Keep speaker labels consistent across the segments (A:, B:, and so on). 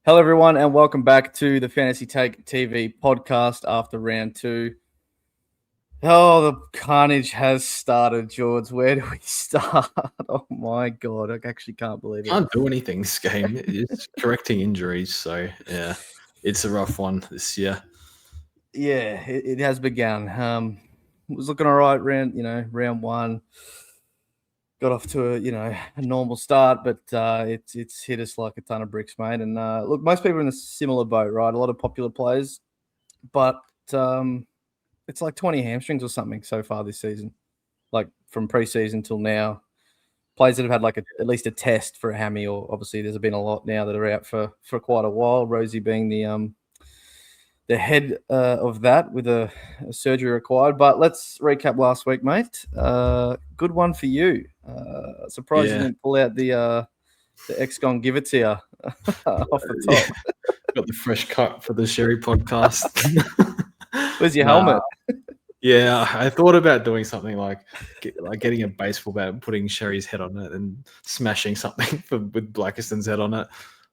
A: Hello, everyone, and welcome back to the Fantasy Take TV podcast after round two. Oh, the carnage has started, George. Where do we start? Oh, my God. I actually can't believe it.
B: Can't do anything this game. It's correcting injuries, so yeah, it's a rough one this year.
A: Yeah, it has begun. It was looking all right round one. Got off to a normal start, but it's hit us like a ton of bricks, mate. And look, most people are in a similar boat, right? A lot of popular players, but it's like 20 hamstrings or something so far this season, like from preseason till now. Players that have had like at least a test for a hammy, or obviously there's been a lot now that are out for quite a while. Rosie being the head of that with a surgery required. But let's recap last week, mate. Good one for you. Surprised you didn't pull out the X-Gon give it to you off the top.
B: Got the fresh cut for the Sherry podcast.
A: Where's your helmet?
B: Yeah, I thought about doing something like getting a baseball bat and putting Sherry's head on it and smashing something with Blackiston's head on it,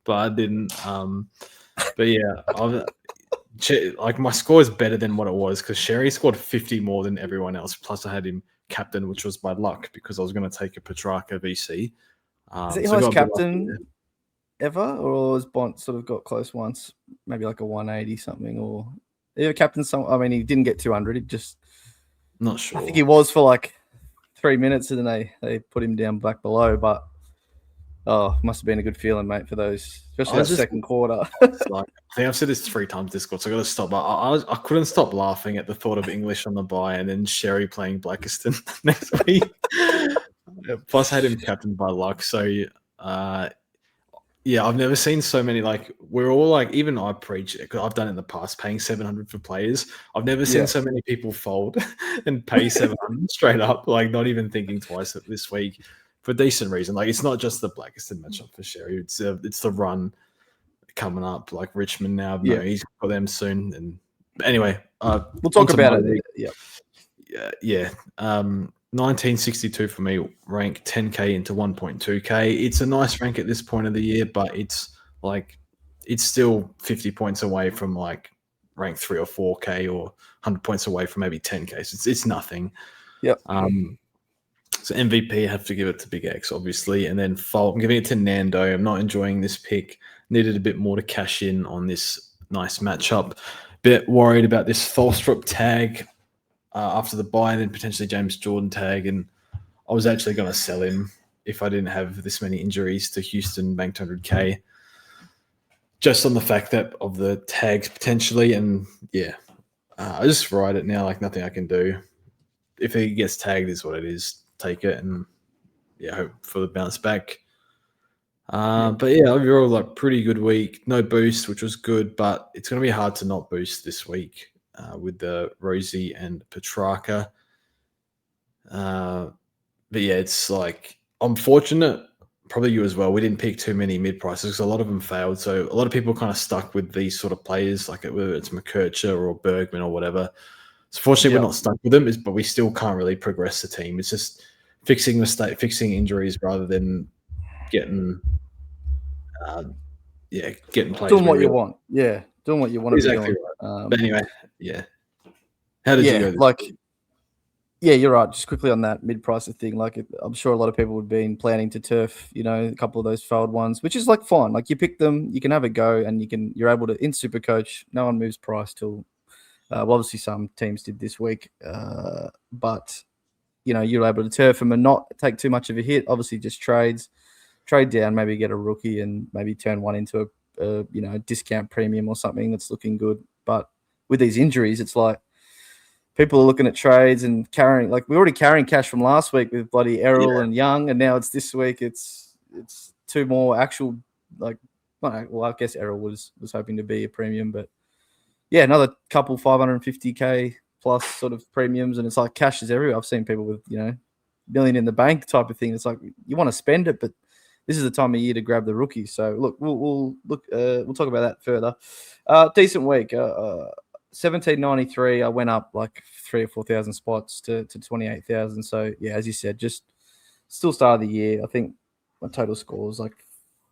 B: but I didn't. But yeah, like my score is better than what it was because Sherry scored 50 more than everyone else. Plus, I had him captain, which was by luck because I was going to take a Petrarca VC.
A: Is it your highest captain ever, or has Bont sort of got close once, maybe like a 180 something, or captain? I mean, he didn't get 200. He just
B: not sure.
A: I think he was for like 3 minutes, and then they put him down back below. But must have been a good feeling, mate, for those, especially that second quarter.
B: Like, I think I've said this 3 times Discord, so I got to stop. I couldn't stop laughing at the thought of English on the bye and then Sherry playing Blackiston next week. Plus, I had him captain by luck. So, yeah, I've never seen so many. Like, we're all like, even I preach, because I've done it in the past, paying 700 for players. I've never seen so many people fold and pay 700 straight up, like not even thinking twice this week. For a decent reason. Like, it's not just the Blackiston matchup for Sherry. It's the run coming up, like Richmond now. No, he's got them soon. And anyway,
A: we'll talk about it.
B: Yeah. 1962 for me, rank 10K into 1.2K. It's a nice rank at this point of the year, but it's still 50 points away from like rank 3 or 4K or 100 points away from maybe 10K. So it's nothing.
A: Yep.
B: So MVP, have to give it to Big X, obviously. And then I'm giving it to Nando. I'm not enjoying this pick. Needed a bit more to cash in on this nice matchup. Bit worried about this Tholstrup tag after the bye and then potentially James Jordan tag. And I was actually going to sell him if I didn't have this many injuries to Houston, banked 100K. Just on the fact that of the tags potentially. And yeah, I just ride it now like nothing I can do. If he gets tagged is what it is. Take it and hope for the bounce back. But yeah, overall, like pretty good week. No boost, which was good, but it's going to be hard to not boost this week with the Rosie and Petrarca. But yeah, it's like I'm fortunate, probably you as well. We didn't pick too many mid prices because a lot of them failed. So a lot of people kind of stuck with these sort of players, like whether it's McKercher or Bergman or whatever. So fortunately, we're not stuck with them, but we still can't really progress the team. It's just fixing injuries rather than getting players.
A: Doing what you want. Yeah, doing what you want to be doing.
B: Right. But anyway, how did you go?
A: You're right. Just quickly on that mid-pricer thing, like I'm sure a lot of people would be planning to turf, a couple of those failed ones, which is like fine. Like you pick them, you can have a go, and you're able to in SuperCoach. No one moves price till. Well, obviously, some teams did this week, but you're able to turf them and not take too much of a hit. Obviously, just trade down, maybe get a rookie and maybe turn one into a discount premium or something that's looking good. But with these injuries, it's like people are looking at trades and carrying. Like we're already carrying cash from last week with bloody Errol and Young, and now it's this week. It's 2 more actual like. Well, I guess Errol was hoping to be a premium, but. Yeah, another couple 550K plus sort of premiums, and it's like cash is everywhere. I've seen people with million in the bank type of thing. It's like you want to spend it, but this is the time of year to grab the rookies. So look, we'll talk about that further. Decent week. 1793. I went up like 3,000 or 4,000 spots to 28,000. So yeah, as you said, just still start of the year. I think my total score was like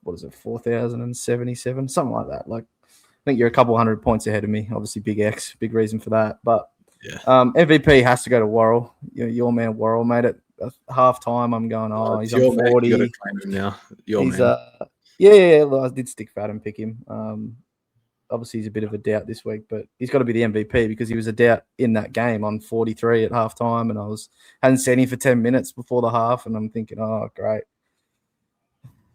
A: what is it, 4,077, something like that. Like, I think you're a couple hundred points ahead of me. Obviously, big X, big reason for that. But
B: Yeah.
A: MVP has to go to Worrell. Your man Worrell, mate. At half time, I'm going, he's on 40.
B: You got to claim him now.
A: He's
B: man.
A: Yeah. I did stick fat and pick him. Obviously, he's a bit of a doubt this week, but he's got to be the MVP because he was a doubt in that game on 43 at halftime, and hadn't seen him for 10 minutes before the half, and I'm thinking, oh, great.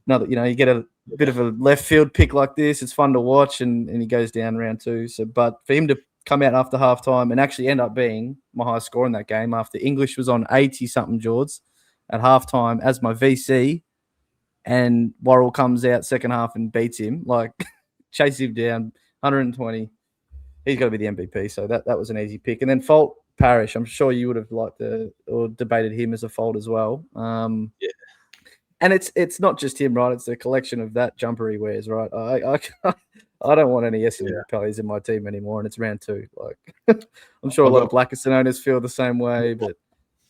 A: Now that you get a bit of a left field pick like this, it's fun to watch, and he goes down round 2. So, but for him to come out after halftime and actually end up being my highest score in that game after English was on 80 something George at halftime as my VC, and Worrell comes out second half and beats him, like chase him down 120. He's got to be the MVP. So that was an easy pick. And then Fault Parrish, I'm sure you would have liked or debated him as a fault as well.
B: Yeah.
A: And it's not just him, right? It's the collection of that jumper he wears, right? I don't want any Essendon Pellies in my team anymore, and it's round 2. Like, I'm sure a lot of Blackiston owners feel the same way, but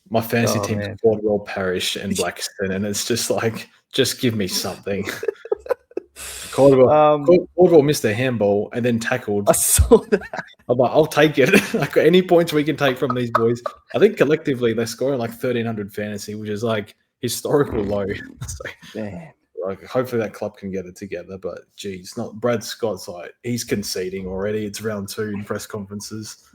B: my fantasy team is Caldwell, Parrish, and Blackiston, and it's just like, just give me something. Caldwell missed a handball and then tackled.
A: I saw that.
B: I'm like, I'll take it. Like, any points we can take from these boys. I think collectively they're scoring like 1,300 fantasy, which is like historical low. So, like, hopefully that club can get it together. But geez, not Brad Scott's like, he's conceding already. It's round 2 in press conferences.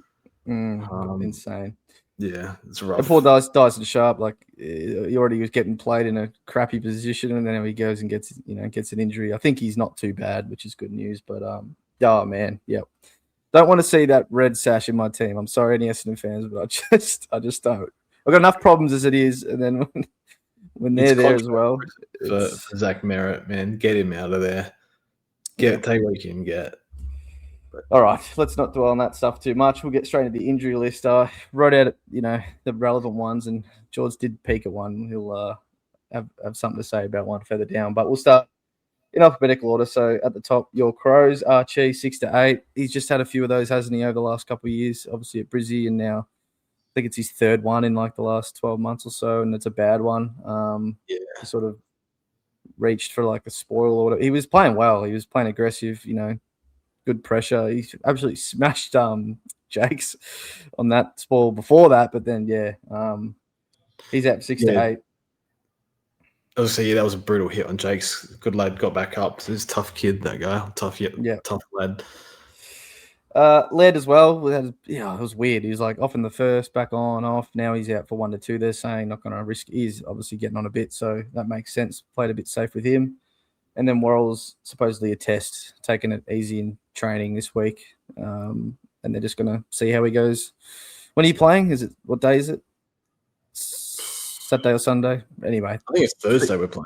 A: Insane.
B: Yeah, it's rough.
A: And poor Dyson Sharp, like, he already was getting played in a crappy position, and then he goes and gets an injury. I think he's not too bad, which is good news. But oh man, yeah, don't want to see that red sash in my team. I'm sorry, any Essendon fans, but I just don't. I've got enough problems as it is, and then when they're there as well,
B: for Zach Merritt, man, get him out of there. Take what you can get.
A: All right, let's not dwell on that stuff too much. We'll get straight into the injury list. I wrote out, the relevant ones, and George did peek at one. He'll have something to say about one further down. But we'll start in alphabetical order. So at the top, your Crows, Archie, 6 to 8. He's just had a few of those, hasn't he, over the last couple of years? Obviously at Brizzy, and now I think it's his third one in like the last 12 months or so, and it's a bad one. He sort of reached for like a spoil order. He was playing well. He was playing aggressive, good pressure. He absolutely smashed Jakes on that spoil before that, but then he's at 6 to 8.
B: Obviously, that was a brutal hit on Jakes. Good lad, got back up. He's a tough kid, that guy. Tough lad.
A: Led as well. It was weird. He was like off in the first, back on, off. Now he's out for 1 to 2. They're saying not going to risk. He's obviously getting on a bit, so that makes sense. Played a bit safe with him. And then Worrell's supposedly a test, taking it easy in training this week. And they're just going to see how he goes. When are you playing? What day is it? Saturday or Sunday? Anyway.
B: I think it's Thursday we're playing.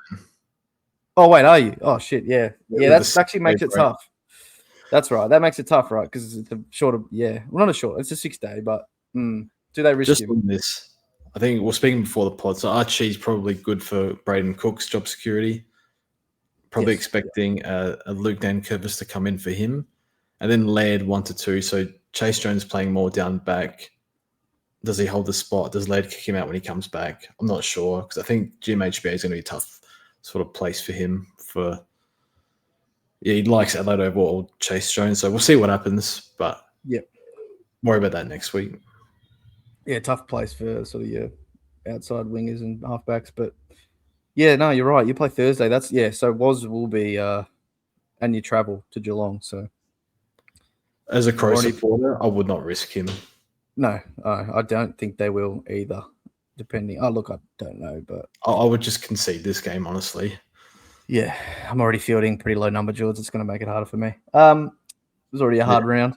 A: Oh, wait, are you? Oh, shit, yeah. Yeah, that actually makes it tough. That's right. That makes it tough, right? Because it's a shorter, well, not a short. It's a 6-day, but do they risk him?
B: On this, I think we're speaking before the pod. So Archie's probably good for Braden Cook's job security. Probably expecting a Luke Nankervis to come in for him. And then Laird 1 to 2. So Chase Jones playing more down back. Does he hold the spot? Does Laird kick him out when he comes back? I'm not sure, because I think GMHBA is going to be a tough sort of place for him. He likes Adelaide over Chase Jones. So we'll see what happens. But worry about that next week.
A: Yeah, tough place for sort of your outside wingers and halfbacks. But yeah, no, you're right. You play Thursday. So Woz will be, and you travel to Geelong. So
B: as a Crow supporter, I would not risk him.
A: No, I don't think they will either. Depending. Oh, look, I don't know, but
B: I would just concede this game, honestly.
A: Yeah, I'm already fielding pretty low number, George. It's going to make it harder for me. It was already a hard round.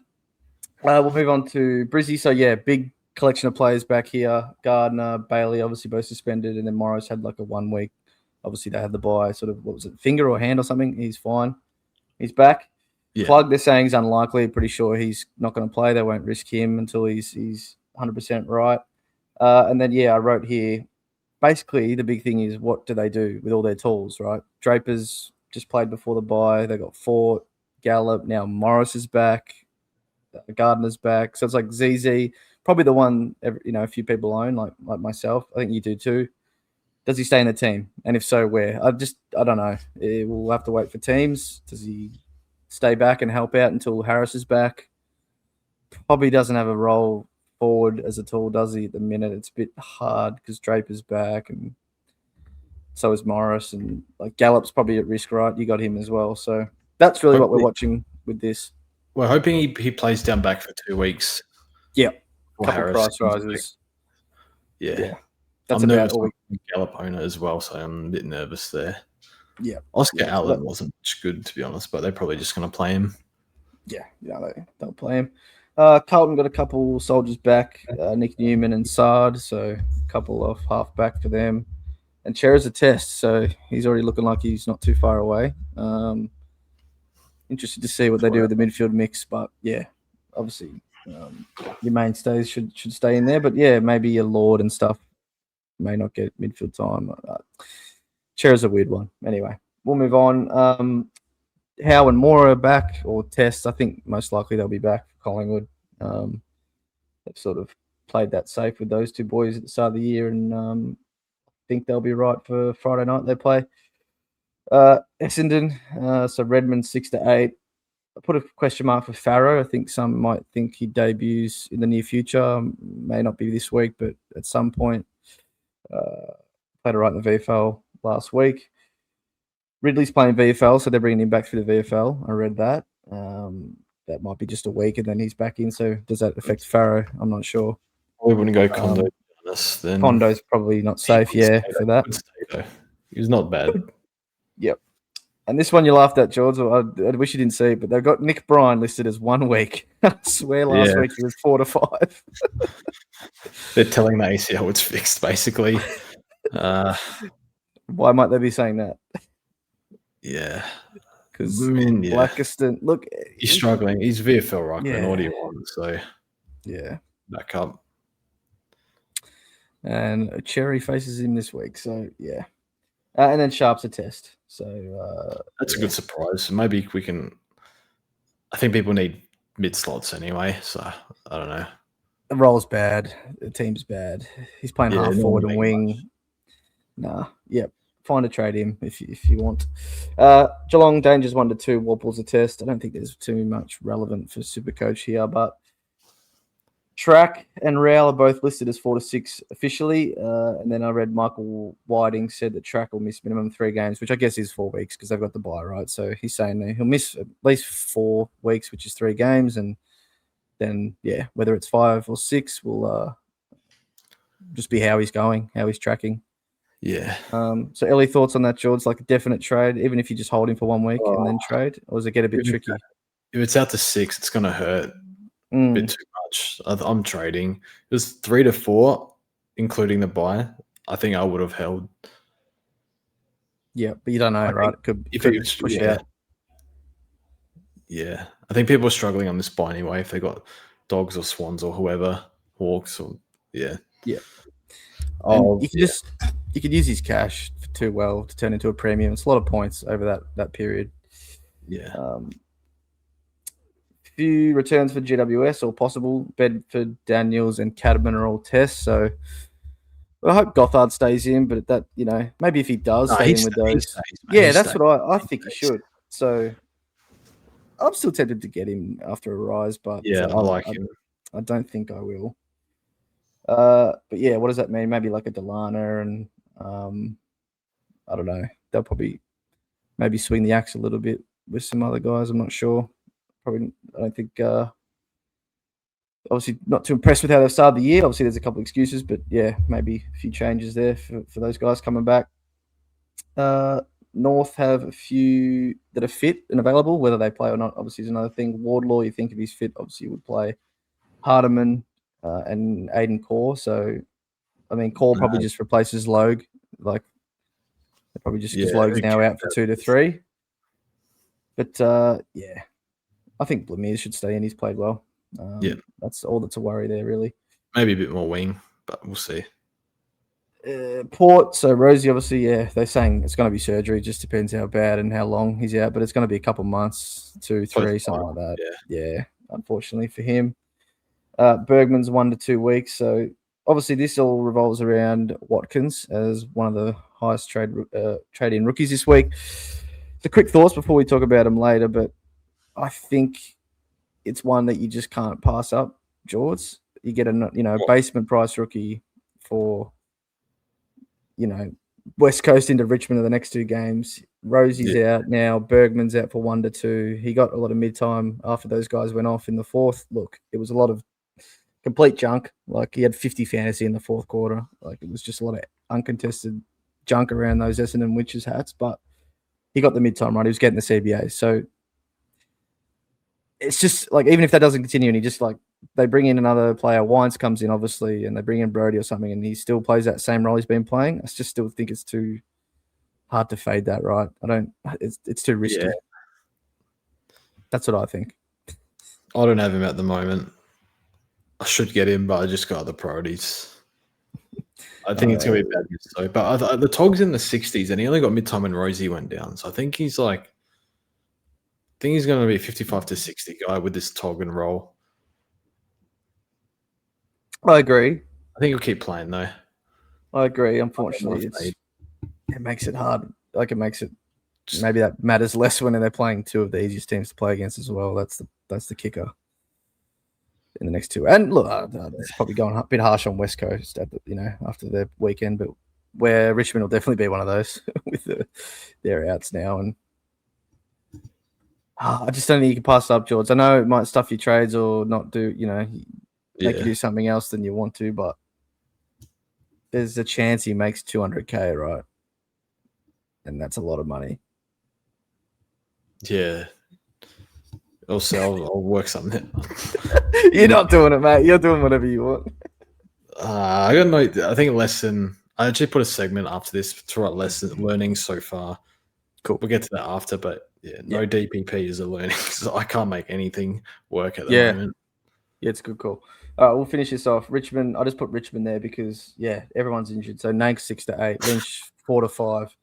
A: We'll move on to Brizzy. So, big collection of players back here. Gardner, Bailey, obviously both suspended, and then Morris had like a 1 week. Obviously, they had the bye, sort of, what was it, finger or hand or something? He's fine. He's back. Yeah. Plug, they're saying is unlikely. Pretty sure he's not going to play. They won't risk him until he's 100% right. And then, I wrote here, basically, the big thing is what do they do with all their tools, right? Draper's just played before the bye. They got Fort, Gallup. Now Morris is back. Gardner's back. So it's like ZZ, probably the one a few people own, like myself. I think you do too. does he stay in the team? And if so, where? I don't know. We'll have to wait for teams. Does he stay back and help out until Harris is back? Probably doesn't have a role forward as at all, does he, at the minute? It's a bit hard because Draper's back and so is Morris, and like Gallup's probably at risk, right? You got him as well. So that's really what we're watching with this.
B: We're hoping he plays down back for 2 weeks.
A: Yeah. Couple price rises.
B: Yeah.
A: That's
B: I'm
A: about
B: nervous
A: all
B: on Gallup owner as well, so I'm a bit nervous there.
A: Yeah.
B: Oscar Allen wasn't much good, to be honest, but they're probably just going to play him.
A: Yeah, they'll play him. Carlton got a couple soldiers back, Nick Newman and Sard, so a couple of half back for them. And Cher's a test, so he's already looking like he's not too far away. Interested to see what they do with the midfield mix, but yeah, obviously your mainstays should stay in there. But yeah, maybe your Lord and stuff may not get midfield time. Cher's a weird one. Anyway, we'll move on. Howe and Moore are back, or Test. I think most likely they'll be back for Collingwood. They've sort of played that safe with those two boys at the start of the year, and I think they'll be right for Friday night they play. Essendon, so Redmond 6 to 8. I put a question mark for Farrow. I think some might think he debuts in the near future. May not be this week, but at some point. Played right in the VFL last week. Ridley's playing VFL, so they're bringing him back through the VFL. I read that. That might be just a week, and then he's back in. So does that affect Farrow? I'm not sure.
B: We wouldn't go Kondo. Then
A: Kondo's probably not safe, for that.
B: He was not bad.
A: Yep. And this one you laughed at, George. I wish you didn't see it, but they've got Nick Bryan listed as 1 week. I swear last week he was 4 to 5.
B: They're telling the ACL it's fixed, basically.
A: Why might they be saying that?
B: Yeah.
A: Because Blackiston, look,
B: he's struggling. He's VFL Ruckman. What do you want? So, back up.
A: And Cherry faces him this week. So, yeah. And then Sharp's a test. So,
B: that's a good surprise. Maybe we can. I think people need mid slots anyway. So, I don't know.
A: The role's bad. The team's bad. He's playing half forward and wing. Nah. Yep. Find a trade him if you want. Geelong Dangers 1 to 2. Warple's a test. I don't think there's too much relevant for SuperCoach here, but Track and Rail are both listed as 4 to 6 officially. And then I read Michael Whiting said that Track will miss minimum 3 games, which I guess is 4 weeks because they've got the bye, right? So he's saying that he'll miss at least 4 weeks, which is 3 games. And then, whether it's 5 or 6 will just be how he's going, how he's tracking.
B: Yeah.
A: So early thoughts on that, George? Like a definite trade, even if you just hold him for 1 week and then trade, or does it get a bit tricky?
B: If it's out to 6, it's going to hurt a bit too much. I'm trading. It was 3 to 4, including the buy. I think I would have held.
A: Yeah, but you don't know, right? It could push out.
B: Yeah, I think people are struggling on this buy anyway. If they got Dogs or Swans or whoever, Hawks or
A: yeah. You could use his cash too well to turn into a premium. It's a lot of points over that period.
B: Yeah.
A: Few returns for GWS or possible. Bedford, Daniels, and Cadman are all tests. So I hope Gothard stays in, but that maybe if he does stay in with those, that's what I think he should. So I'm still tempted to get him after a rise, but
B: I like him.
A: I don't think I will. But what does that mean? Maybe like a Delana and I don't know. They'll probably maybe swing the axe a little bit with some other guys. I'm not sure. Probably, I don't think. Obviously, not too impressed with how they've started the year. Obviously, there's a couple of excuses, but maybe a few changes there for those guys coming back. North have a few that are fit and available. Whether they play or not, obviously, is another thing. Wardlaw, you think if he's fit, obviously, would play. Hardiman and Aiden Core. So, I mean, Core probably just replaces Logue. Like, they probably just because Logue's now out for 2 to 3. But I think Blemire should stay in. He's played well. That's all that's a worry there, really.
B: Maybe a bit more wing, but we'll see.
A: Port, so Rosie, obviously, they're saying it's going to be surgery. Just depends how bad and how long he's out, but it's going to be a couple months, 2, 3, something like that. Yeah, unfortunately for him. Bergman's 1 to 2 weeks, so obviously this all revolves around Watkins as one of the highest trade-in rookies this week. The quick thoughts before we talk about him later, but I think it's one that you just can't pass up, George. You get a basement price rookie for West Coast into Richmond in the next 2 games. Rosie's out now. Bergman's out for 1 to 2. He got a lot of mid-time after those guys went off in the fourth. Look, it was a lot of complete junk. Like, he had 50 fantasy in the fourth quarter. Like, it was just a lot of uncontested junk around those Essendon Witches hats, but he got the mid-time right. He was getting the CBA. So it's just like, even if that doesn't continue and he just like, they bring in another player, Wines comes in obviously, and they bring in Brody or something, and he still plays that same role he's been playing, I just still think it's too hard to fade that, right? It's too risky. Yeah. That's what I think.
B: I don't have him at the moment. I should get him, but I just got other priorities. I think it's going to be bad news though. But the Tog's in the 60s, and he only got mid-time when Rosie went down. So I think he's going to be a 55 to 60 guy with this Tog and roll.
A: I agree.
B: I think he'll keep playing though.
A: I agree. Unfortunately, it makes it hard. Like, it makes it maybe that matters less when they're playing 2 of the easiest teams to play against as well. That's the kicker in the next 2. And look, it's probably going a bit harsh on West Coast after their weekend, but where Richmond will definitely be one of those with their outs now. And I just don't think you can pass it up, George. I know it might stuff your trades or not do, make you do something else than you want to, but there's a chance he makes 200K, right? And that's a lot of money.
B: Yeah. Also, I'll work something out.
A: You're not doing it, mate. You're doing whatever you want.
B: I got I think lesson. I actually put a segment after this to write learning so far. Cool. We'll get to that after, but no DPP is a learning. So I can't make anything work at the moment.
A: Yeah, it's a good call. All right, we'll finish this off. Richmond, I just put Richmond there because, everyone's injured. So Nank 6 to 8, Lynch 4 to 5.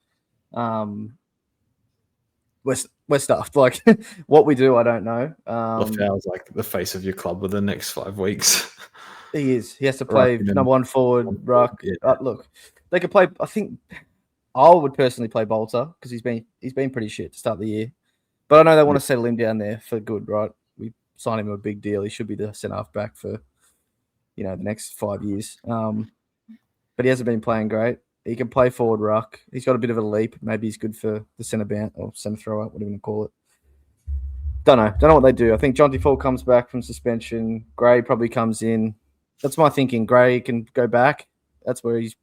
A: We're stuffed. Like, what we do, I don't know.
B: Lafau's like the face of your club for the next 5 weeks.
A: He is. He has to play number 1 forward, Ruck.
B: Yeah.
A: Look, they could play. I think I would personally play Bolter because he's been pretty shit to start the year. But I know they want to settle him down there for good, right? We signed him a big deal. He should be the centre half back for the next 5 years. But he hasn't been playing great. He can play forward ruck. He's got a bit of a leap. Maybe he's good for the centre bounce or centre thrower, whatever you want to call it. Don't know what they do. I think Jonty Fall comes back from suspension. Gray probably comes in. That's my thinking. Gray can go back. That's where he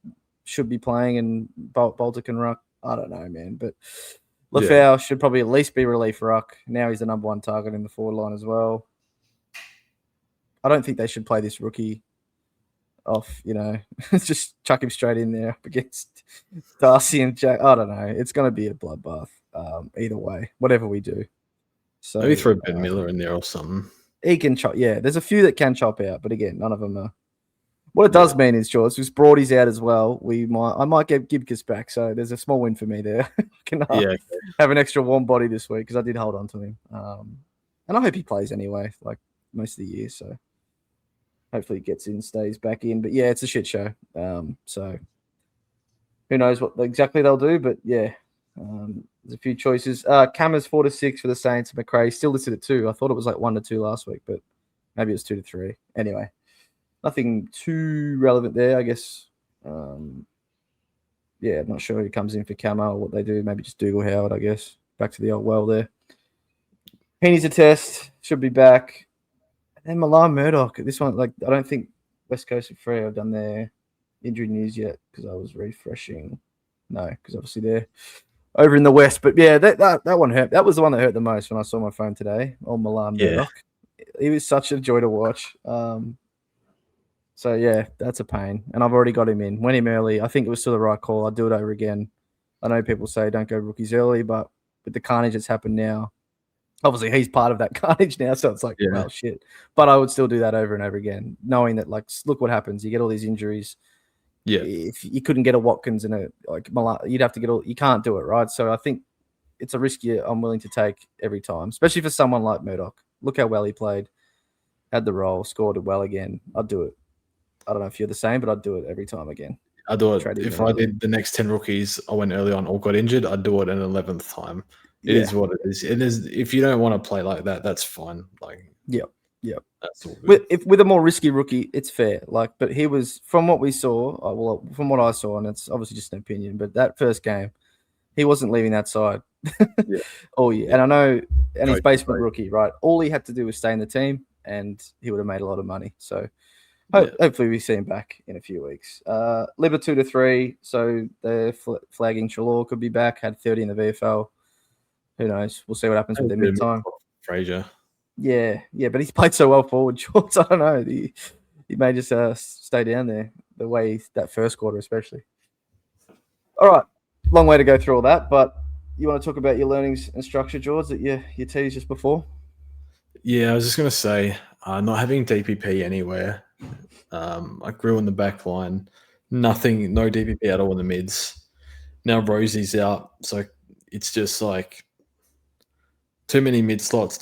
A: should be playing, and Bolter can ruck. I don't know, man. But Lafau should probably at least be relief ruck. Now he's the number 1 target in the forward line as well. I don't think they should play this rookie off, just chuck him straight in there up against Darcy and Jack. I don't know. It's going to be a bloodbath either way, whatever we do. So
B: maybe throw Ben Miller in there or something.
A: He can chop. Yeah, there's a few that can chop out, but again, none of them are. What it does mean is, George, because Brody's out as well, I might get Gibcus back, so there's a small win for me there. Can have an extra warm body this week because I did hold on to him, and I hope he plays anyway, like most of the year. So hopefully he gets in, stays back in. But yeah, it's a shit show. So who knows what exactly they'll do? But there's a few choices. Cameras 4 to 6 for the Saints. McRae still listed at 2. I thought it was like 1 to 2 last week, but maybe it was 2 to 3. Anyway. Nothing too relevant there, I guess. I'm not sure who comes in for Camo or what they do. Maybe just Dougal Howard, I guess. Back to the old well there. Heaney's a test. Should be back. And then Milan Murdoch. This one, I don't think West Coast and Free have done their injury news yet because I was refreshing. No, because obviously they're over in the West. But yeah, that one hurt. That was the one that hurt the most when I saw my phone today. Old Milan Murdoch. He was such a joy to watch. So, yeah, that's a pain. And I've already got him in. Went him early. I think it was still the right call. I'd do it over again. I know people say don't go rookies early, but with the carnage that's happened now, obviously he's part of that carnage now, so it's like, well, shit. But I would still do that over and over again, knowing that, look what happens. You get all these injuries. Yeah. If you couldn't get a Watkins and you'd have to get you can't do it, right? So I think it's a risk I'm willing to take every time, especially for someone like Murdoch. Look how well he played, had the role, scored it well again. I'd do it. I don't know if you're the same, but I'd do it every time again.
B: I do it.
A: Trading
B: If
A: them
B: I
A: early.
B: did the next 10 rookies, I went early on or got injured, I'd do it an 11th time. It
A: Yeah.
B: is what it is. It is. If you don't want to play like that, that's fine. Like,
A: Yep.
B: that's all good.
A: With a more risky rookie, it's fair. Like, but he was, from what we saw, well, from what I saw, and it's obviously just an opinion, but that first game, he wasn't leaving that side
B: Yeah.
A: all year.
B: Yeah.
A: And I know, and he's
B: Coach,
A: basement
B: right.
A: rookie, right? All he had to do was stay in the team, and he would have made a lot of money. So
B: Yeah.
A: hopefully we see him back in a few weeks. Libba 2-3, so they're flagging Trelaw could be back. Had 30 in the VFL. Who knows? We'll see what happens with their mid time.
B: Fraser.
A: Yeah, but he's played so well forward, Shorts. I don't know. He may just stay down there the way that first quarter, especially. All right, long way to go through all that, but you want to talk about your learnings and structure, George, that you teased just before?
B: Yeah, I was just going to say, not having DPP anywhere. I grew in the back line. No DPP at all in the mids. Now Rosie's out, so it's just like too many mid slots,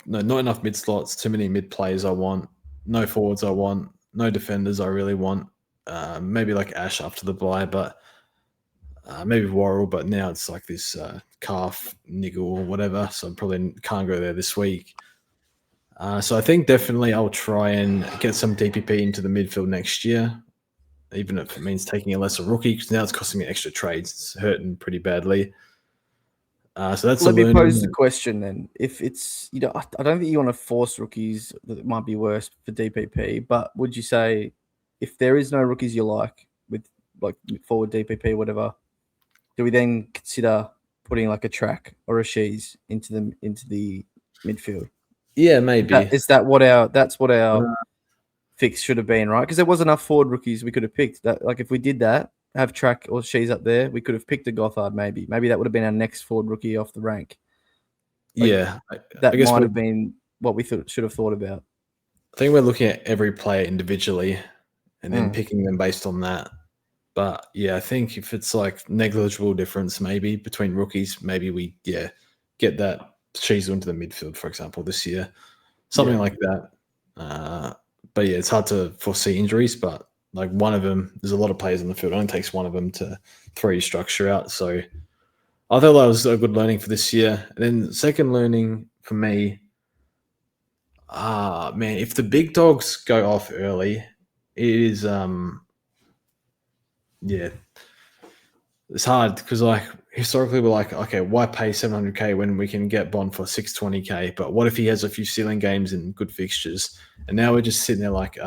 B: not enough mid slots, too many mid players I want, no forwards I want, no defenders I really want. Maybe like Ash after the bye, but maybe Worrell, but now it's like this calf niggle or whatever, so I probably can't go there this week. So I think definitely I'll try and get some DPP into the midfield next year, even if it means taking a lesser rookie, because now it's costing me extra trades. It's hurting pretty badly. So that's
A: Let me pose the question then. If it's, I don't think you want to force rookies. That might be worse for DPP, but would you say if there is no rookies you like with like forward DPP, whatever, do we then consider putting like a Track or a Shees into the midfield?
B: Yeah, maybe.
A: That's what our fix should have been, right? Because there was enough forward rookies we could have picked. That, like, if we did that, have Track or Shees up there, we could have picked a Gothard. Maybe that would have been our next forward rookie off the rank. Like,
B: yeah,
A: that might have been what we should have thought about.
B: I think we're looking at every player individually and then picking them based on that. But yeah, I think if it's like negligible difference maybe between rookies, maybe we get that Shees into the midfield, for example, this year. Something like that. But yeah, it's hard to foresee injuries, but like one of them, there's a lot of players in the field. It only takes one of them to throw your structure out. So I thought that was a good learning for this year. And then second learning for me, man, if the big dogs go off early, it is it's hard because like historically we're like, okay, why pay 700k when we can get Bond for 620k? But what if he has a few ceiling games and good fixtures? And now we're just sitting there like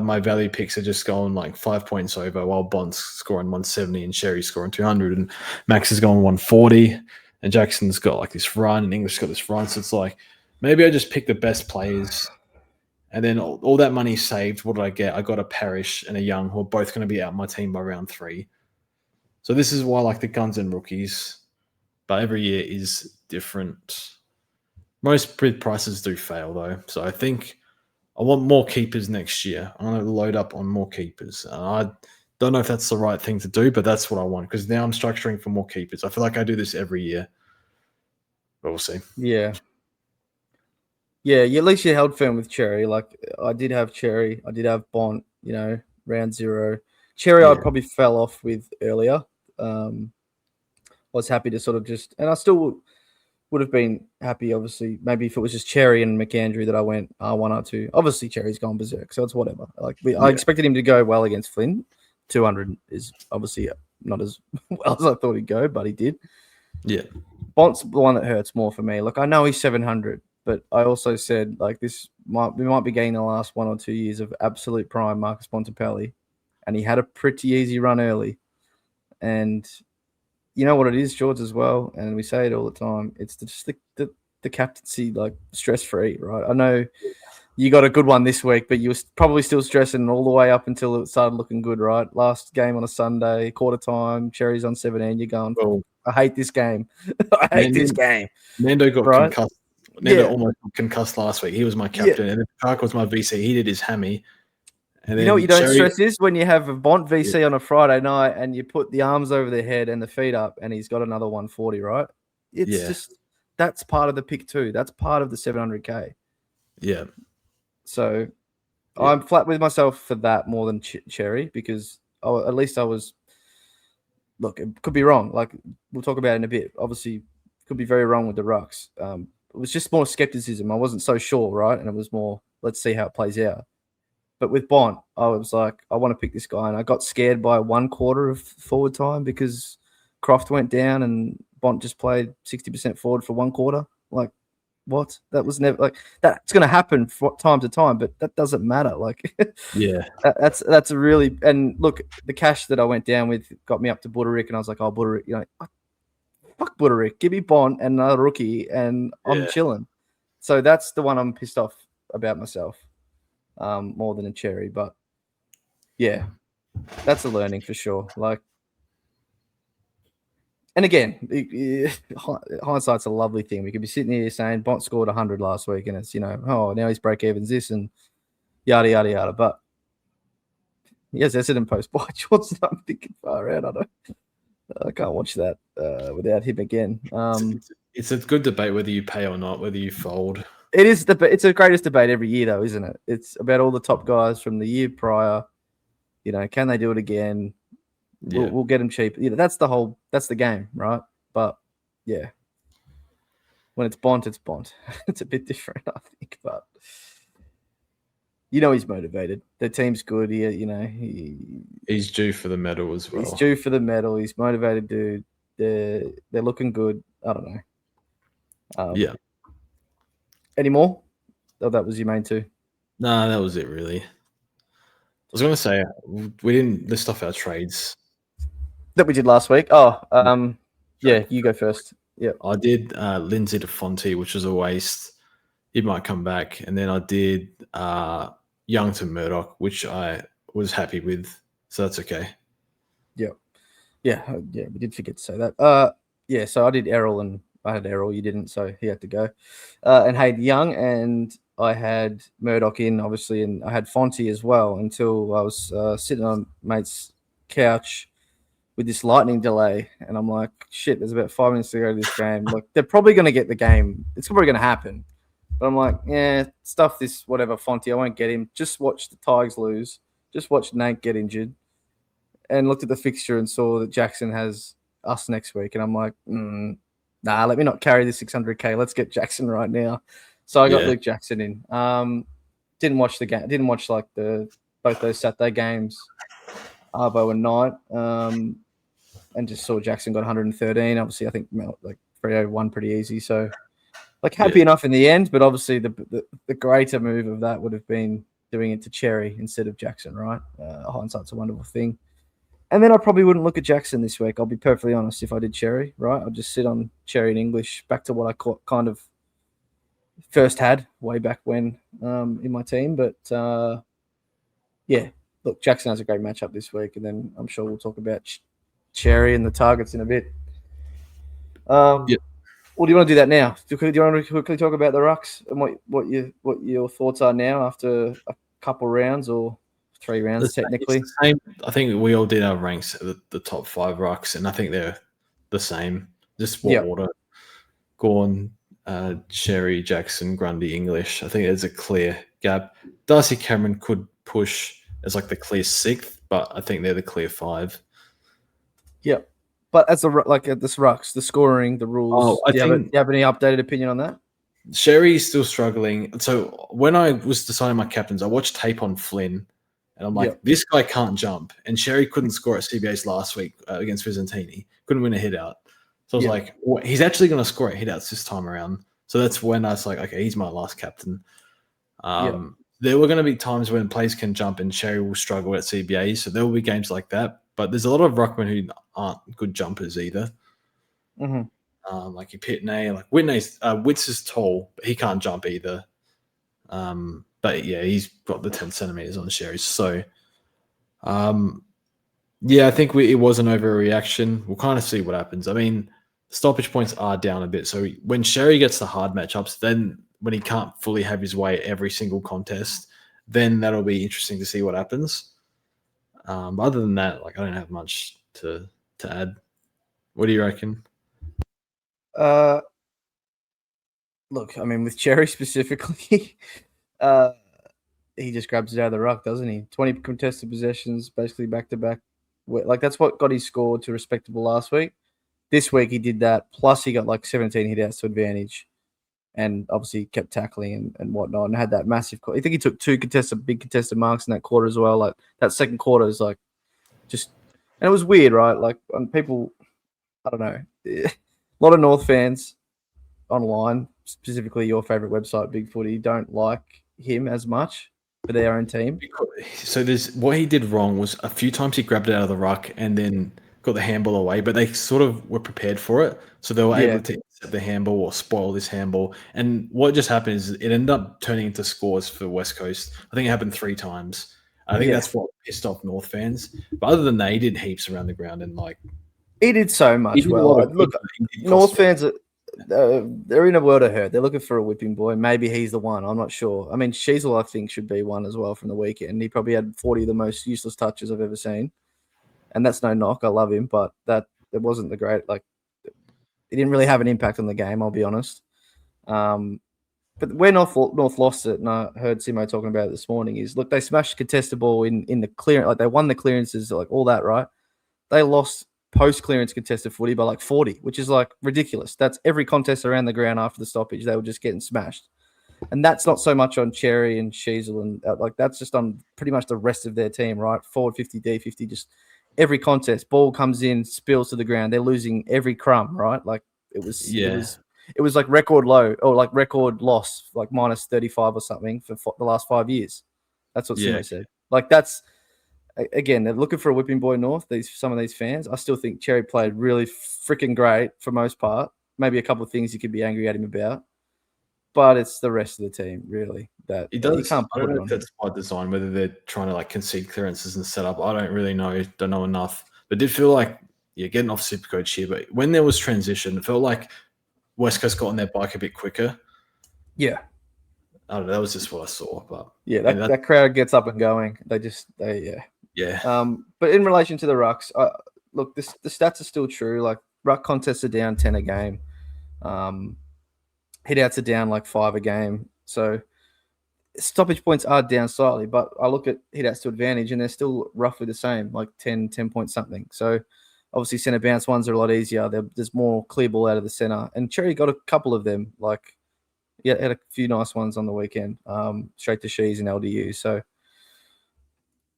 B: my value picks are just going like 5 points over while Bond's scoring 170 and Sherry's scoring 200 and Max is going 140 and Jackson's got like this run and English's got this run. So it's like maybe I just pick the best players and then all that money saved. What did I get? I got a Parrish and a Young who are both going to be out my team by round 3. So this is why I like the guns and rookies, but every year is different. Most prices do fail though. So I think I want more keepers next year. I'm going to load up on more keepers. I don't know if that's the right thing to do, but that's what I want because now I'm structuring for more keepers. I feel like I do this every year, but we'll see.
A: Yeah. At least you held firm with Cherry. Like, I did have Cherry. I did have Bont, round 0. Cherry I probably fell off with earlier. Was happy to sort of just, and I still would have been happy, obviously, maybe if it was just Cherry and McAndrew that I went R1, R2. Obviously, Cherry's gone berserk, so it's whatever. Like, I expected him to go well against Flynn. 200 is obviously not as well as I thought he'd go, but he did.
B: Yeah.
A: Bont's the one that hurts more for me. Look, I know he's 700, but I also said, like, we might be getting the last 1 or 2 years of absolute prime Marcus Bontempelli, and he had a pretty easy run early. And you know what it is, George, as well, and we say it all the time. It's just the captaincy, like, stress-free, right? I know you got a good one this week, but you were probably still stressing all the way up until it started looking good, right? Last game on a Sunday, quarter time, Cherry's on 17. You're going, I hate this game. I hate this game.
B: Nando got concussed. Nando almost got concussed last week. He was my captain, and then Park was my VC. He did his hammy. And
A: you know what you don't stress is when you have a Bont VC on a Friday night and you put the arms over their head and the feet up and he's got another 140, right? It's just, that's part of the pick too. That's part of the 700K.
B: Yeah.
A: So
B: Yeah.
A: I'm flat with myself for that more than Cherry because at least I was. Look, it could be wrong. Like we'll talk about it in a bit. Obviously, could be very wrong with the Rucks. It was just more skepticism. I wasn't so sure, right? And it was more, let's see how it plays out. But with Bont, I was like, I want to pick this guy, and I got scared by 1/4 of forward time because Croft went down and Bont just played 60% forward for 1/4. Like, what? That was never like that's going to happen from time to time, but that doesn't matter. Like,
B: Yeah.
A: that's a really and look, the cash that I went down with got me up to Buderick, and I was like, oh, Buderick, fuck Buderick, give me Bont and another rookie, and I'm chilling. So that's the one I'm pissed off about myself, more than a Cherry, but yeah, that's a learning for sure. Like, and again, hindsight's a lovely thing. We could be sitting here saying Bont scored 100 last week, and it's oh, now he's break evens this and yada yada yada. But yes, Essendon post by Johnson. I'm thinking far out. I can't watch that without him again.
B: It's a good debate whether you pay or not, whether you fold.
A: It's the greatest debate every year, though, isn't it? It's about all the top guys from the year prior. Can they do it again?
B: Yeah.
A: We'll get them cheap. That's the game, right? But yeah, when it's Bont, it's Bont. It's a bit different, I think. But he's motivated. The team's good.
B: He's due for the medal as well.
A: He's due for the medal. He's motivated, dude. They're looking good. I don't know.
B: Yeah.
A: Any more? Oh, that was your main two.
B: No, that was it really. I was going to say we didn't list off our trades
A: that we did last week. Oh, yeah, you go first. Yeah,
B: I did Lindsay to Fonte, which was a waste. He might come back, and then I did Young to Murdoch, which I was happy with, so that's okay.
A: Yeah. We did forget to say that. Yeah. So I did Errol, and I had Errol. You didn't, so he had to go. And had Young, and I had Murdoch in, obviously, and I had Fonte as well until I was sitting on mate's couch with this lightning delay, and I'm like, shit, there's about 5 minutes to go to this game. Like, they're probably going to get the game. It's probably going to happen. But I'm like, yeah, stuff this, whatever, Fonte, I won't get him. Just watch the Tigers lose. Just watch Nate get injured. And looked at the fixture and saw that Jackson has us next week. And I'm like, nah, let me not carry the 600K. Let's get Jackson right now. So I got Luke Jackson in. Didn't watch the game. Didn't watch like both those Saturday games, Arvo and Knight. And just saw Jackson got 113. Obviously, I think like Freo won pretty easy. So, like, happy enough in the end. But obviously, the greater move of that would have been doing it to Cherry instead of Jackson, right? Hindsight's a wonderful thing. And then I probably wouldn't look at Jackson this week. I'll be perfectly honest. If I did Cherry, right, I'd just sit on Cherry in English, back to what I kind of first had way back when in my team. But yeah, look, Jackson has a great matchup this week, and then I'm sure we'll talk about Cherry and the targets in a bit. Well, do you want to do that now? Do you want to quickly talk about the Rucks and what your thoughts are now after a couple rounds or 3 rounds technically?
B: It's the same. I think we all did our ranks at the top 5 Rucks, and I think they're the same. Just what order? Gorn, Cherry, Jackson, Grundy, English. I think there's a clear gap. Darcy Cameron could push as like the clear 6th, but I think they're the clear 5.
A: Yeah, but as this Rucks, the scoring, the rules. Do you have any updated opinion on that?
B: Sherry's still struggling. So when I was deciding my captains, I watched tape on Flynn, and I'm like, this guy can't jump. And Sherry couldn't score at CBAs last week against Vizentini. Couldn't win a hit out. So I was like, he's actually going to score at hit outs this time around. So that's when I was like, okay, he's my last captain. There were going to be times when players can jump and Sherry will struggle at CBAs. So there will be games like that. But there's a lot of ruckmen who aren't good jumpers either.
A: Mm-hmm.
B: Like your Pitney, like Whitney's Witz is tall, but he can't jump either. But yeah, he's got the 10 centimeters on Sherry. So I think it was an overreaction. We'll kind of see what happens. I mean, stoppage points are down a bit. So when Sherry gets the hard matchups, then when he can't fully have his way every single contest, then that'll be interesting to see what happens. But other than that, like I don't have much to add. What do you reckon?
A: Look, I mean, with Cherry specifically, he just grabs it out of the ruck, doesn't he? 20 contested possessions, basically back to back. Like that's what got his score to respectable last week. This week he did that. Plus he got like 17 hit-outs to advantage, and obviously kept tackling and whatnot, and had that massive. I think he took 2 big contested marks in that quarter as well. Like that second quarter is like just, and it was weird, right? Like when people, I don't know, a lot of North fans online, specifically your favorite website, Big Footy, don't like him as much for their own team.
B: So there's what he did wrong was a few times he grabbed it out of the ruck and then got the handball away, but they sort of were prepared for it, so they were able to intercept the handball or spoil this handball. And what just happened is it ended up turning into scores for West Coast. I think it happened 3 times. I think that's what pissed off North fans. But other than that, he did heaps around the ground and like
A: he did so much well. Look, North fans are. They're in a world of hurt. They're looking for a whipping boy. Maybe he's the one. I'm not sure. I mean, Sheasel, I think, should be one as well from the weekend. He probably had 40 of the most useless touches I've ever seen. And that's no knock. I love him, but it wasn't the great. Like, he didn't really have an impact on the game, I'll be honest. But where North lost it, and I heard Simo talking about it this morning, is, look, they smashed contested ball in the clearance. Like, they won the clearances, like all that, right? They lost post-clearance contested footy by like 40, which is like ridiculous. That's every contest around the ground after the stoppage. They were just getting smashed. And that's not so much on Cherry and Sheasel, and like that's just on pretty much the rest of their team, right? Forward 50, D50, just every contest, ball comes in, spills to the ground. They're losing every crumb, right? Like it was like record low or like record loss, like minus 35 or something for the last 5 years. That's what Simo said. Like that's, again, they're looking for a whipping boy North, some of these fans. I still think Cherry played really freaking great for most part. Maybe a couple of things you could be angry at him about. But it's the rest of the team, really. That
B: he does.
A: You can't
B: I don't know if that's by design, whether they're trying to like concede clearances and set up. I don't really know. Don't know enough. But it did feel like, getting off SuperCoach here. But when there was transition, it felt like West Coast got on their bike a bit quicker.
A: Yeah.
B: I don't know. That was just what I saw. But
A: that crowd gets up and going.
B: Yeah.
A: But in relation to the rucks, look, the stats are still true. Like ruck contests are down 10 a game. Hit-outs are down like 5 a game. So stoppage points are down slightly, but I look at hit-outs to advantage and they're still roughly the same, like 10 point something. So obviously centre bounce ones are a lot easier. There's more clear ball out of the centre. And Cherry got a couple of them, had a few nice ones on the weekend, straight to Shees and LDU. So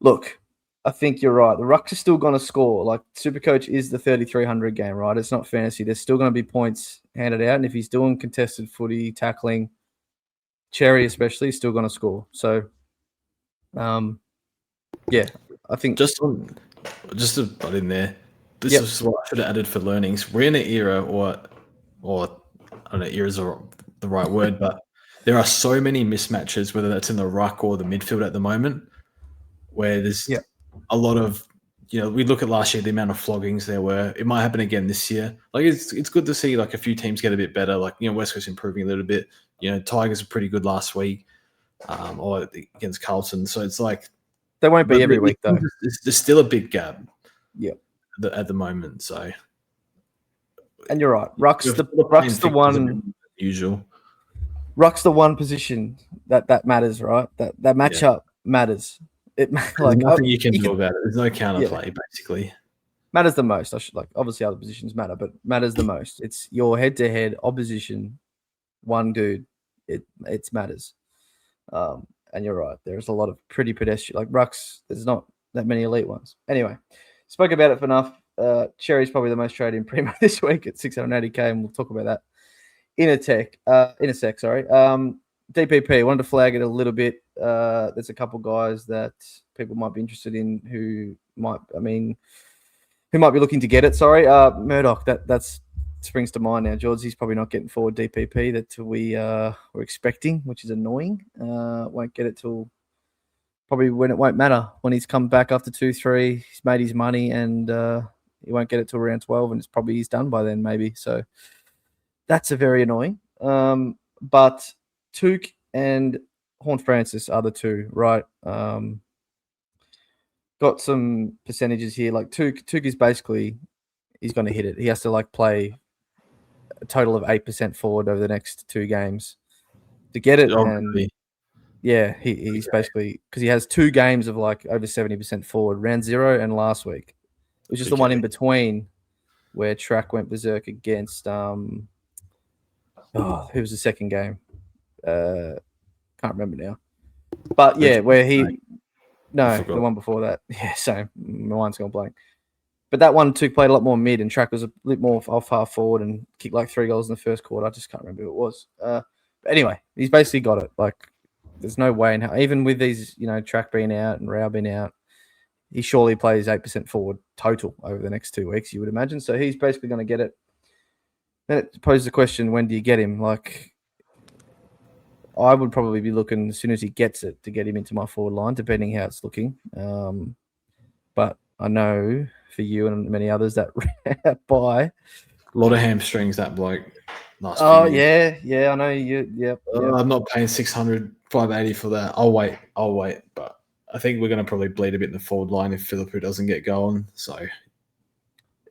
A: look, I think you're right. The Rucks are still going to score. Like SuperCoach is the 3,300 game, right? It's not fantasy. There's still going to be points handed out. And if he's doing contested footy, tackling, Cherry especially, is still going to score. So, I think
B: just to butt in there, this is what I should have added for learnings. We're in an era, or I don't know, era is the right word, but there are so many mismatches, whether that's in the ruck or the midfield at the moment, where there's a lot of, we look at last year, the amount of floggings there were. It might happen again this year. Like it's good to see like a few teams get a bit better. Like West Coast improving a little bit. Tigers are pretty good last week, or against Carlton. So it's like
A: they won't be every week though.
B: There's still a big gap.
A: Yeah,
B: at the moment. So,
A: and you're right. Ruck's the one
B: usual.
A: Ruck's the one position that matters, right? That matchup matters. It like
B: nothing you can do about it. There's no counterplay, basically.
A: Matters the most. Obviously other positions matter, but matters the most. It's your head-to-head opposition, one dude. It matters. And you're right. There's a lot of pretty pedestrian Rucks. There's not that many elite ones. Anyway, spoke about it for enough. Cherry's probably the most traded in Primo this week at 680k, and we'll talk about that in a sec. DPP, wanted to flag it a little bit. There's a couple guys that people might be interested in who might be looking to get it. Sorry, Murdoch. That springs to mind now. George, he's probably not getting forward DPP that we were expecting, which is annoying. Won't get it till probably when it won't matter, when he's come back after 2-3, he's made his money, and he won't get it till round 12, and he's done by then maybe. So that's a very annoying. But Took and Horn Francis are the two, right? Got some percentages here. Like Took is basically, he's going to hit it. He has to play a total of 8% forward over the next 2 games to get it.
B: Really?
A: Yeah, he's basically because he has 2 games of like over 70% forward, round 0 and last week. It was just the one in between where Track went berserk against who was the second game? Can't remember now. But yeah, where he the one before that. Yeah, same. My mind's gone blank. But that one played a lot more mid, and Track was a bit more off half forward and kicked like 3 goals in the first quarter. I just can't remember who it was. But anyway, he's basically got it. Like, there's no way in how, even with these, Track being out and Rao being out, he surely plays 8% forward total over the next 2 weeks, you would imagine. So he's basically going to get it. Then it poses the question, when do you get him? Like, I would probably be looking as soon as he gets it to get him into my forward line, depending how it's looking. But I know for you and many others that buy
B: a lot of hamstrings, that bloke.
A: Yeah, I know you. Yep.
B: I'm not paying 600, 580 for that. I'll wait. But I think we're going to probably bleed a bit in the forward line if Philippou doesn't get going. So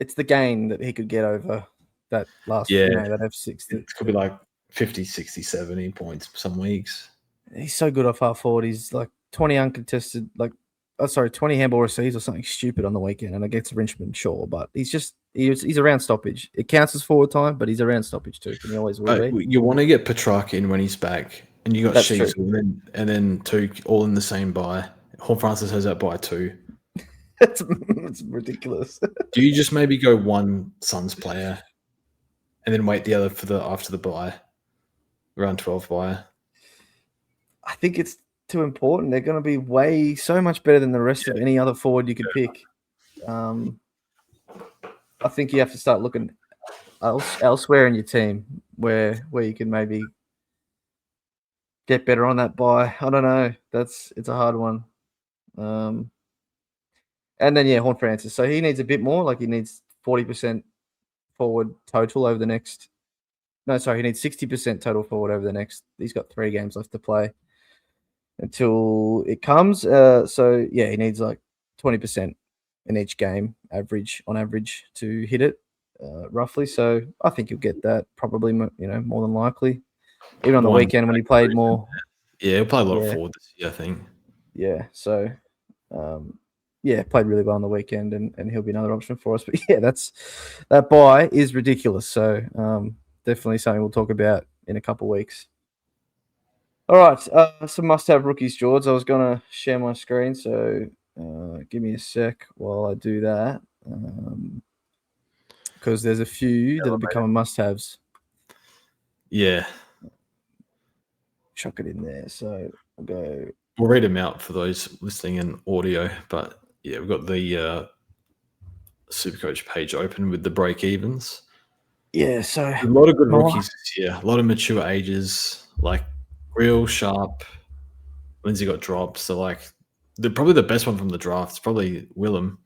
A: it's the gain that he could get over that last, that F6.
B: It could be like 50, 60, 70 points some weeks.
A: He's so good off half forward. He's like 20 uncontested, 20 handball receives or something stupid on the weekend, and against Richmond, sure, but he's around stoppage. It counts as forward time, but he's around stoppage too, and he always will be.
B: You want to get Petrarca in when he's back, and you got Sheets and then 2 all in the same buy. Horn Francis has that buy 2.
A: It's ridiculous.
B: Do you just maybe go one Suns player, and then wait the other after the buy, around 12 buy?
A: I think it's too important. They're going to be so much better than the rest of any other forward you could pick. I think you have to start looking elsewhere in your team where you can maybe get better on that buy. I don't know. It's a hard one. And then Horn Francis. So he needs a bit more. Like, he needs 40% forward total over the next. No, sorry, he needs 60% total forward over the next. He's got 3 games left to play until it comes. So he needs like 20% in each game, on average, to hit it, roughly. So I think you'll get that probably, more than likely. Even on the weekend when he played more.
B: Yeah, he'll play a lot of forward this year, I think.
A: Yeah, so played really well on the weekend, and he'll be another option for us. But that buy is ridiculous. So definitely something we'll talk about in a couple of weeks. All right, some must-have rookies, George. I was going to share my screen, so give me a sec while I do that, because there's a few that have become must-haves.
B: Yeah.
A: Chuck it in there. So I'll go.
B: We'll read them out for those listening in audio, but we've got the SuperCoach page open with the break-evens.
A: Yeah, so
B: a lot of good rookies this year. A lot of mature ages, like Real Sharp. Lindsay got dropped, so probably the best one from the draft is probably Willem,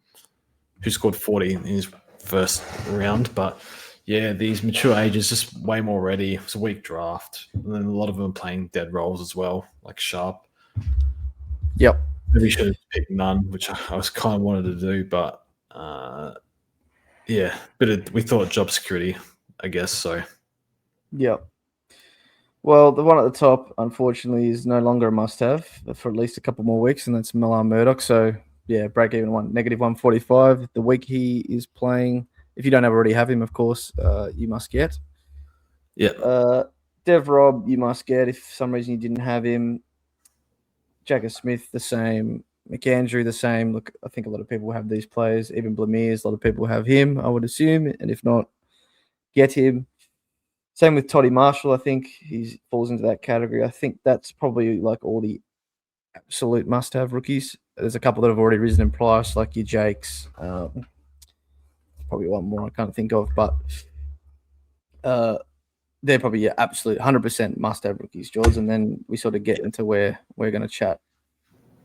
B: who scored 40 in his first round. But these mature ages just way more ready. It was a weak draft, and then a lot of them playing dead roles as well, like Sharp.
A: Yep.
B: Maybe should have picked none, which I was kind of wanted to do, but we thought job security, I guess so.
A: Yep. Well, the one at the top, unfortunately, is no longer a must-have for at least a couple more weeks, and that's Milan Murdoch. So, break-even negative 145. The week he is playing, if you don't already have him, of course, you must get.
B: Yeah.
A: Dev Rob, you must get if for some reason you didn't have him. Jagger Smith, the same. McAndrew, the same. Look, I think a lot of people have these players. Even Blamiers, a lot of people have him, I would assume. And if not, get him. Same with Toddy Marshall. I think he falls into that category. I think that's probably like all the absolute must-have rookies. There's a couple that have already risen in price, like your Jakes. Probably one more I can't think of, but they're probably your absolute 100% must-have rookies, George. And then we sort of get into where we're going to chat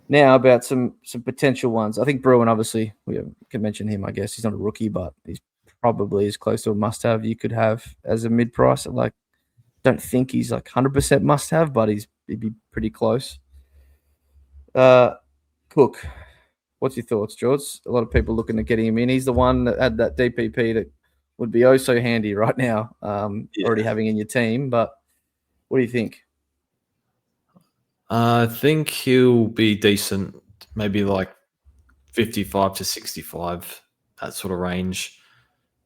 A: now about some potential ones. I think Bruin, obviously, we can mention him, I guess. He's not a rookie, but he's probably as close to a must-have you could have as a mid-price. Don't think he's 100% must-have, but he'd be pretty close. Cook, what's your thoughts, George? A lot of people looking at getting him in. He's the one that had that DPP that would be so handy right now, already having in your team. But what do you think?
B: I think he'll be decent, maybe like 55 to 65, that sort of range.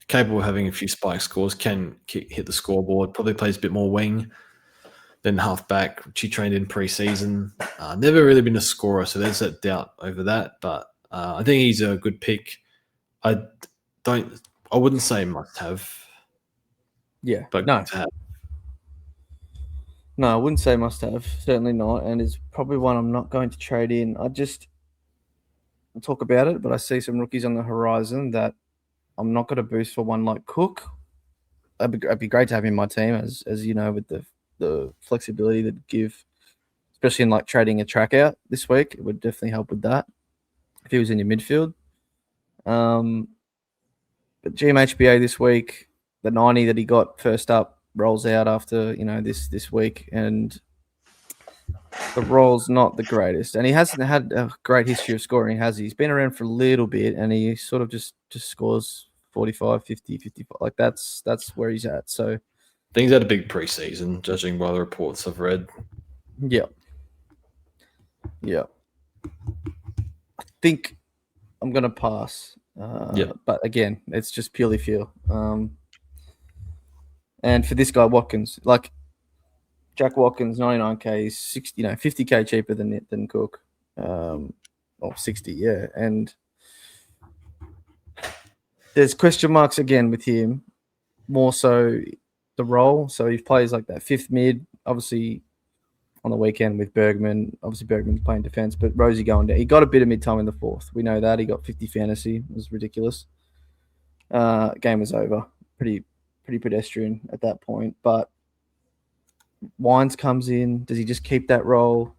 B: Capable of having a few spike scores, can hit the scoreboard, probably plays a bit more wing than halfback, which he trained in pre-season. Never really been a scorer, so there's that doubt over that. But I think he's a good pick. I wouldn't say must have,
A: Yeah,
B: but
A: no,
B: good to have.
A: no, I wouldn't say must have. Certainly not, and it's probably one I'm not going to trade in. I'll talk about it, but I see some rookies on the horizon that I'm not going to boost for one like Cook. It'd be great to have him in my team, as you know, with the flexibility that give, especially in like trading a track out this week. It would definitely help with that if he was in your midfield. But GMHBA this week, the 90 that he got first up rolls out after this week, and the roll's not the greatest, and he hasn't had a great history of scoring, has he? He's been around for a little bit, and he sort of just scores 45, 50, 55. Like that's where he's at. So
B: Things had a big preseason, judging by the reports I've read.
A: yeah. I think I'm gonna pass. But again, it's just purely feel. And for this guy Watkins, like Jack Watkins, 99k is 60, 50k cheaper than Cook, or 60, yeah. And there's question marks again with him, more so the role. So he plays like that fifth mid, obviously on the weekend with Bergman. Obviously Bergman's playing defense, but Rosie going down. He got a bit of mid time in the fourth. We know that. He got 50 fantasy. It was ridiculous. Game was over. Pretty pedestrian at that point. But Wines comes in. Does he just keep that role?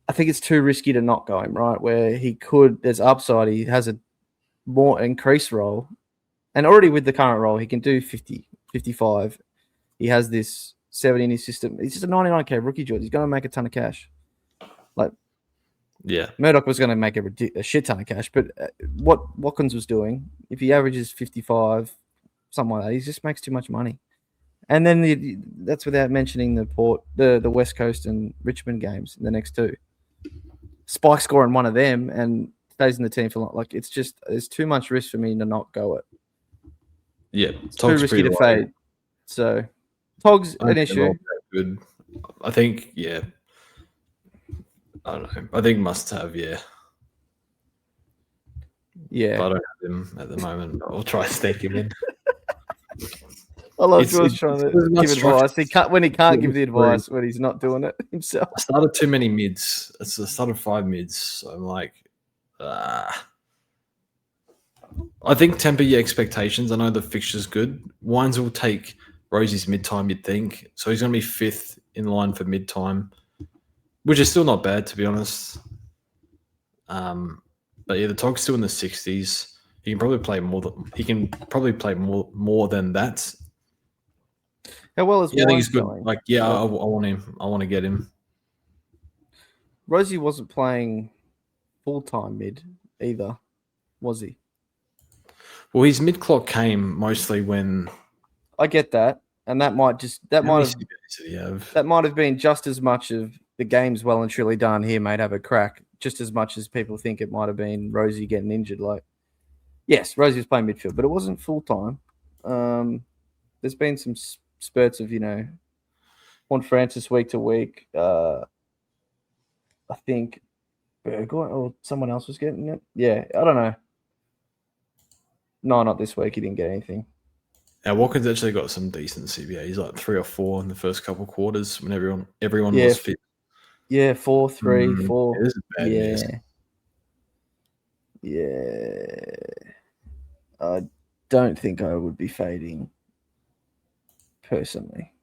A: I think it's too risky to not go him, right? Where he could, there's upside. He has a more increased role. And already with the current role, he can do 50, 55. He has this 70 in his system. He's just a 99k rookie, George. He's going to make a ton of cash. Like,
B: Yeah.
A: Murdoch was going to make a shit ton of cash, but what Watkins was doing, if he averages 55, something like that, he just makes too much money. And then that's without mentioning the West Coast and Richmond games in the next two. Spike scoring one of them and stays in the team for long. Like, it's just, there's too much risk for me to not go it.
B: Yeah,
A: it's too risky to fade. So Tog's an issue.
B: Good. I think, yeah. I don't know. I think must have, yeah.
A: Yeah.
B: But I don't have him at the moment. I'll try to stake him in.
A: I love George trying to give advice. He can't give the advice when he's not doing it himself.
B: I started too many mids. I started 5 mids. So I'm like, I think temper your expectations. I know the fixture's good. Wines will take Rosie's mid time, you'd think. So he's going to be 5th in line for mid time, which is still not bad, to be honest. But yeah, the Tog's still in the 60s. He can probably play more than that.
A: How well is
B: I think he's good.
A: going?
B: Like, yeah, I want him. I want to get him.
A: Rosie wasn't playing full-time mid either, was he?
B: Well, his mid-clock came mostly when...
A: I get that. And that might have been just as much of the game's well and truly done. Here, mate, have a crack. Just as much as people think it might have been Rosie getting injured. Like, yes, Rosie was playing midfield, but it wasn't full-time. There's been some spurts of, Juan Francis week to week. I think Burgoyne or someone else was getting it. Yeah, I don't know. No, not this week. He didn't get anything.
B: Now, Watkins actually got some decent CBA. He's like 3 or 4 in the first couple of quarters when everyone was fit.
A: Yeah, 4, 3, 4.
B: This is bad news.
A: Yeah. I don't think I would be fading personally.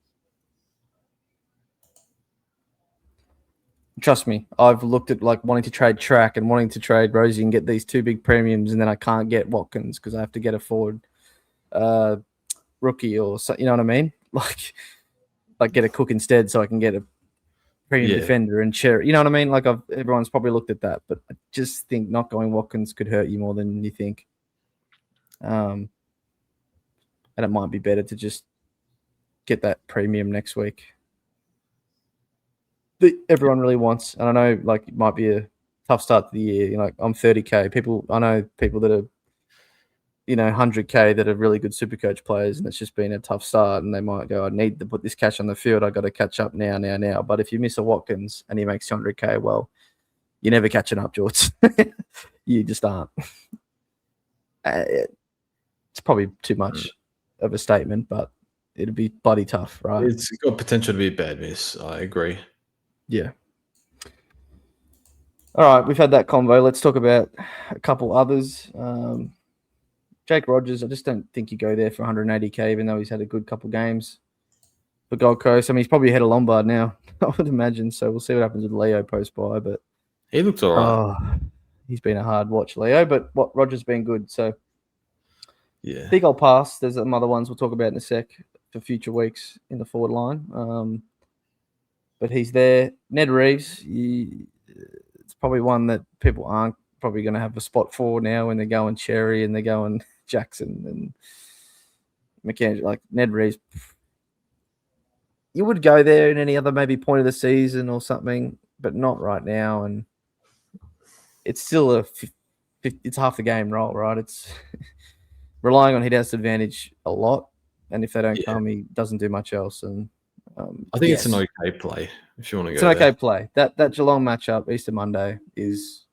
A: Trust me, I've looked at like wanting to trade Track and wanting to trade Rosie and get these 2 big premiums, and then I can't get Watkins because I have to get a forward rookie or so, you know what I mean? Like get a Cook instead so I can get a premium defender and share. You know what I mean? Like everyone's probably looked at that, but I just think not going Watkins could hurt you more than you think. And it might be better to just get that premium next week. that everyone really wants. And I know like it might be a tough start to the year. You know, like I'm 30K. I know people that are, 100K that are really good SuperCoach players, and it's just been a tough start, and they might go, I need to put this cash on the field. I got to catch up now. But if you miss a Watkins and he makes 200K, well, you're never catching up, George. You just aren't. It's probably too much of a statement, but it'd be bloody tough, right?
B: It's got potential to be a bad miss. I agree.
A: Yeah. All right, we've had that convo. Let's talk about a couple others. Jake Rogers, I just don't think you go there for 180K, even though he's had a good couple games for Gold Coast. I mean, he's probably ahead of Lombard now, I would imagine. So we'll see what happens with Leo post-buy. But
B: he looks all right.
A: He's been a hard watch, Leo, but Rogers been good. So
B: yeah,
A: big old pass. There's some other ones we'll talk about in a sec for future weeks in the forward line. But he's there. Ned Reeves, it's probably one that people aren't probably going to have a spot for now when they're going Cherry and they're going Jackson and McKenzie. Like Ned Reeves, you would go there in any other maybe point of the season or something, but not right now. And it's still it's half the game role, right? It's relying on hit house advantage a lot, and if they don't come, he doesn't do much else. And
B: I think it's an okay play if you want to go.
A: It's an okay play. That Geelong matchup Easter Monday is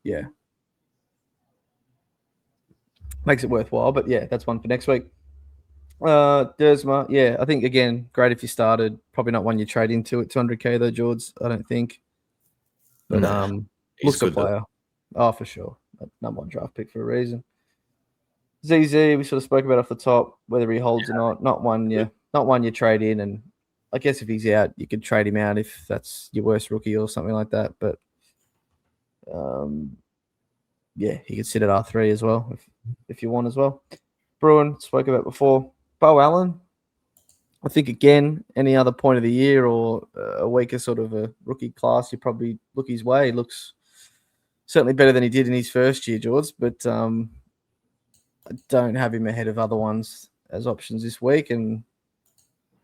A: makes it worthwhile. But yeah, that's one for next week. Dersma, I think again, great if you started. Probably not one you trade into at 200K though, George. I don't think. But looks a player. Oh, for sure. Number one draft pick for a reason. ZZ, we sort of spoke about off the top, whether he holds or not. Not one you trade in, and I guess if he's out, you could trade him out if that's your worst rookie or something like that. But he could sit at R3 as well if you want as well. Bruin, spoke about before. Bo Allen, I think again, any other point of the year or a weaker sort of a rookie class, you probably look his way. He looks certainly better than he did in his first year, George, but I don't have him ahead of other ones as options this week. And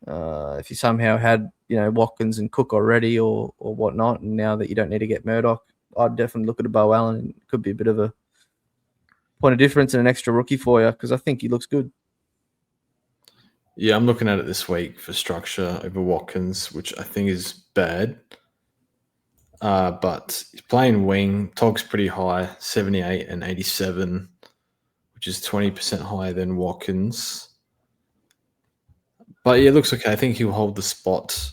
A: if you somehow had, Watkins and Cook already or whatnot, and now that you don't need to get Murdoch, I'd definitely look at a Bo Allen. It could be a bit of a point of difference and an extra rookie for you because I think he looks good.
B: Yeah, I'm looking at it this week for structure over Watkins, which I think is bad. But he's playing wing. Togg's pretty high, 78 and 87, which is 20% higher than Watkins. But yeah, it looks okay. I think he'll hold the spot.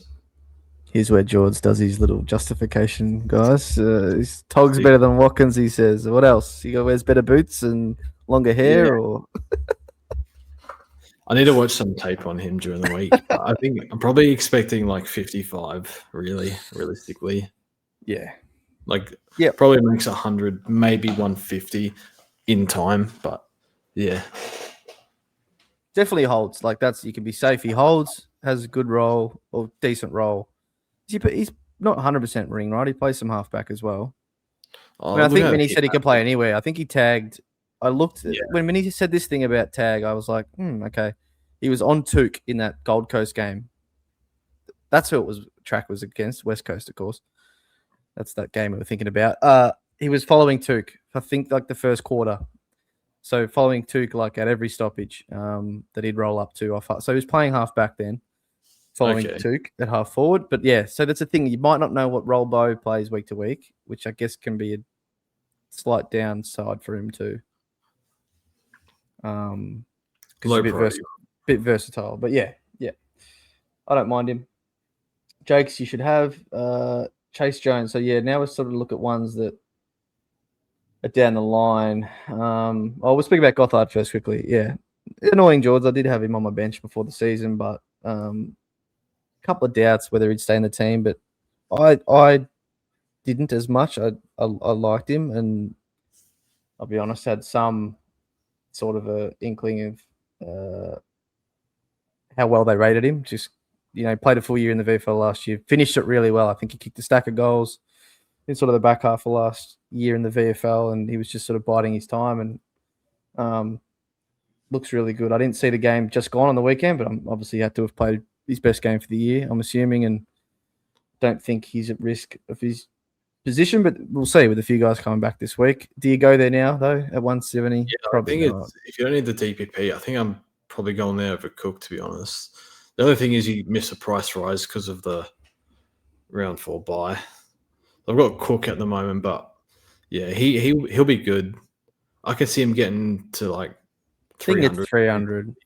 A: Here's where George does his little justification, guys. Togg's better than Watkins, he says. What else? He wears better boots and longer hair, or
B: I need to watch some tape on him during the week. I think I'm probably expecting like 55, really, realistically.
A: Yeah.
B: Probably makes 100, maybe 150 in time, but yeah.
A: Definitely holds. Like you can be safe. He holds, has a good role or decent role. He's not 100% ring, right? He plays some halfback as well. I think when he said he could play anywhere, I think he tagged. I looked when he said this thing about tag, I was like, okay. He was on Took in that Gold Coast game. That's who it was. Track was against West Coast, of course. That's that game we were thinking about. He was following Took, I think, like the first quarter. So following Took like at every stoppage that he'd roll up to. So he was playing half back then, following Took at half forward. But yeah, so that's the thing. You might not know what role Bo plays week to week, which I guess can be a slight downside for him too. Because he's a bit versatile. But yeah, I don't mind him. Jakes, you should have Chase Jones. So yeah, now we're sort of look at ones that are down the line. We'll speak about Gothard first quickly. Yeah, annoying George. I did have him on my bench before the season, but a couple of doubts whether he'd stay in the team. But I didn't as much. I liked him, and I'll be honest, had some sort of a inkling of how well they rated him. Just played a full year in the VFL last year, finished it really well. I think he kicked a stack of goals in sort of the back half of last year in the VFL, and he was just sort of biding his time and looks really good. I didn't see the game just gone on the weekend, but I'm obviously had to have played his best game for the year, I'm assuming, and don't think he's at risk of his position, but we'll see with a few guys coming back this week. Do you go there now, though, at 170?
B: Yeah,
A: Probably
B: I think
A: not.
B: if you don't need the DPP, I think I'm probably going there over Cook, to be honest. The other thing is you miss a price rise because of the round 4 bye. I've got Cook at the moment, but yeah, he'll be good. I can see him getting to like
A: I think
B: 300.
A: it's 300.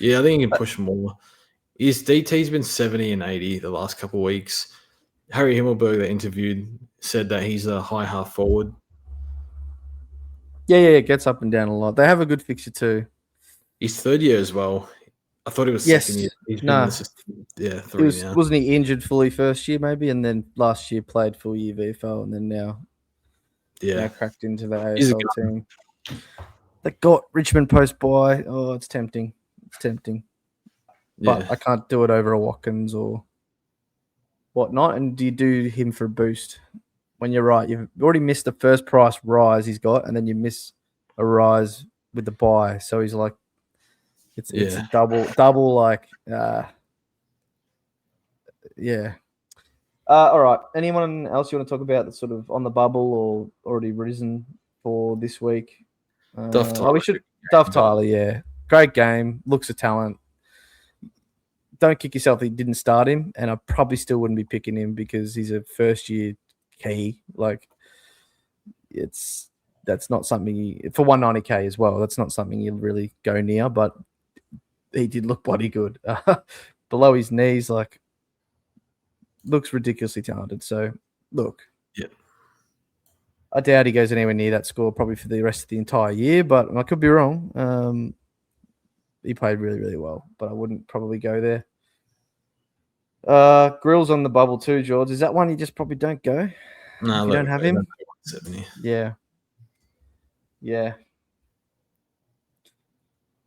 B: Yeah, I think he can push more. His DT's been 70 and 80 the last couple of weeks. Harry Himmelberg, that interviewed, said that he's a high half forward.
A: Yeah, it gets up and down a lot. They have a good fixture too.
B: He's third year as well. I thought he was second year. He's been in the system, 3 now.
A: Wasn't he injured fully first year maybe, and then last year played full year VFL, and then now cracked into the ASL team. They got Richmond post bye. Oh, it's tempting. But I can't do it over a Watkins or whatnot. And do you do him for a boost? When you're right, you've already missed the first price rise he's got, and then you miss a rise with the buy. So he's like, it's a double like, yeah. All right. Anyone else you want to talk about that's sort of on the bubble or already risen for this week?
B: Duff Tyler.
A: Duff Tyler, yeah. Great game. Looks a talent. Don't kick yourself that you didn't start him, and I probably still wouldn't be picking him because he's a first-year key. Like, that's not something for 190K as well. That's not something you'll really go near, but he did look bloody good. Below his knees, like, looks ridiculously talented. So, look.
B: Yeah.
A: I doubt he goes anywhere near that score probably for the rest of the entire year, but I could be wrong. He played really, really well, but I wouldn't probably go there. Grill's on the bubble too, George. Is that one you just probably don't go?
B: No,
A: if you don't have him.
B: 170.
A: Yeah.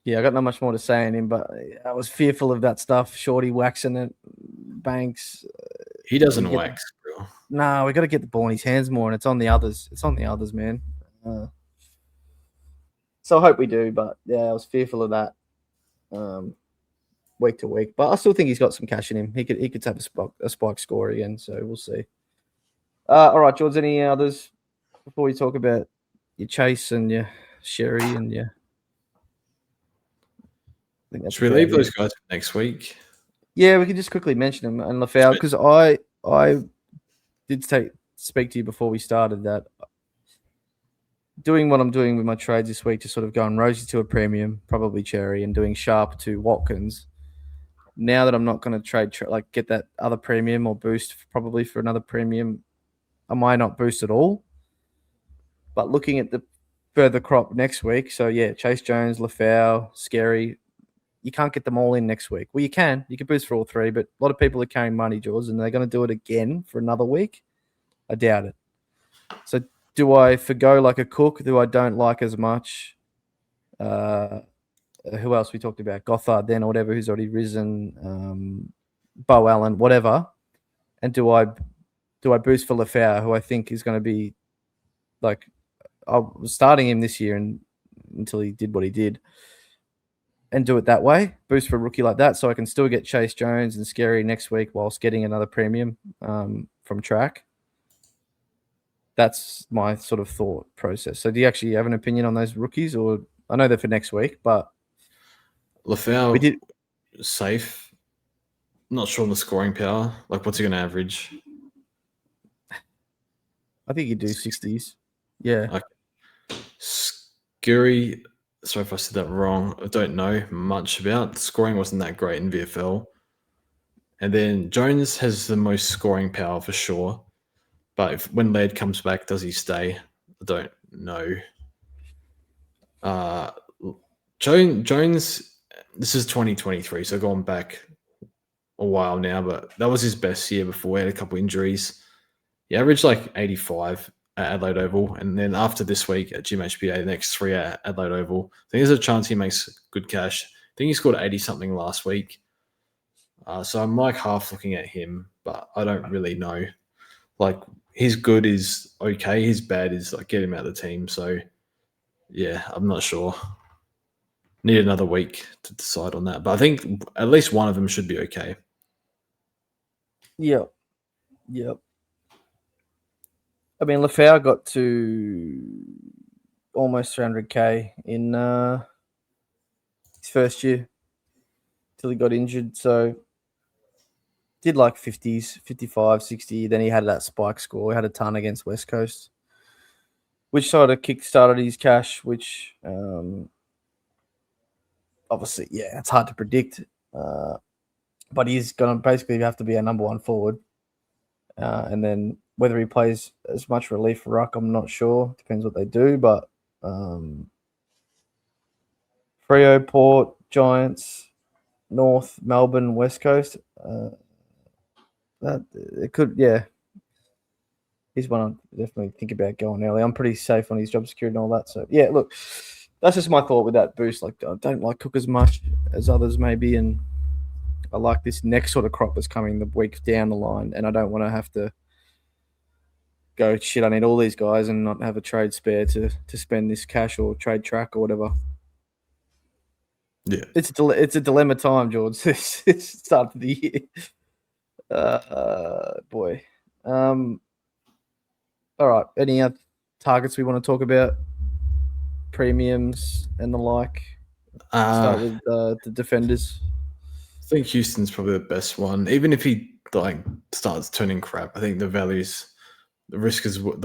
A: I got not much more to say on him, but I was fearful of that stuff. Shorty waxing it, Banks.
B: He doesn't wax, bro.
A: No, we got to get the ball in his hands more, and it's on the others. It's on the others, man. So I hope we do, but yeah, I was fearful of that. Week to week, but I still think he's got some cash in him. He could have a spike score again, so we'll see. All right, George, any others before we talk about your Chase and your Sherry and your?
B: Should we leave those guys for next week?
A: Yeah, we can just quickly mention them and Lafau because I did speak to you before we started that doing what I'm doing with my trades this week to sort of go on Rosie to a premium, probably Cherry, and doing Sharp to Watkins. Now that I'm not going to trade, get that other premium or boost probably for another premium, I might not boost at all. But looking at the further crop next week, so yeah, Chase Jones, Lafau, Scary, you can't get them all in next week. Well, you can boost for all three, but a lot of people are carrying money, George, and they're going to do it again for another week. I doubt it. So do I forgo like a Cook who I don't like as much? Who else we talked about? Gothard then or whatever, who's already risen, Bo Allen, whatever. And do I boost for Lafau, who I think is going to be like I was starting him this year and until he did what he did, and do it that way, boost for a rookie like that, so I can still get Chase Jones and Scary next week whilst getting another premium from track. That's my sort of thought process. So do you actually have an opinion on those rookies, or I know they're for next week, but
B: Lafau safe. Not sure on the scoring power. Like, what's he going to average?
A: I think he'd do 60s. Yeah.
B: Okay. Scary. Sorry if I said that wrong. I don't know much about. The scoring wasn't that great in VFL. And then Jones has the most scoring power for sure. But when Laird comes back, does he stay? I don't know. Jones, this is 2023, so gone back a while now, but that was his best year before. He had a couple injuries. He averaged like 85 at Adelaide Oval, and then after this week at GMHBA, the next 3 at Adelaide Oval, I think there's a chance he makes good cash. I think he scored 80-something last week. So I'm like half looking at him, but I don't really know. Like, his good is okay. His bad is like get him out of the team. So, yeah, I'm not sure. Need another week to decide on that. But I think at least one of them should be okay.
A: Yeah. Yep. I mean, Lafau got to almost 300k in his first year till he got injured. So did like 50s, 55, 60. Then he had that spike score. He had a ton against West Coast, which sort of kick-started his cash, which obviously, yeah, it's hard to predict. But he's going to basically have to be a number one forward. And then whether he plays as much relief for Ruck, I'm not sure. Depends what they do. But Freo, Port, Giants, North, Melbourne, West Coast. That it could, yeah. He's one I definitely think about going early. I'm pretty safe on his job security and all that. So yeah, look, that's just my thought with that boost. Like, I don't like Cook as much as others maybe, and I like this next sort of crop that's coming the week down the line, and I don't want to have to go, shit, I need all these guys and not have a trade spare to spend this cash or trade track or whatever.
B: Yeah.
A: It's a dilemma time, George. It's start of the year. Boy. All right. Any other targets we want to talk about? Premiums and the like. Start with the defenders.
B: I think Houston's probably the best one. Even if he like starts turning crap, I think the risk is worth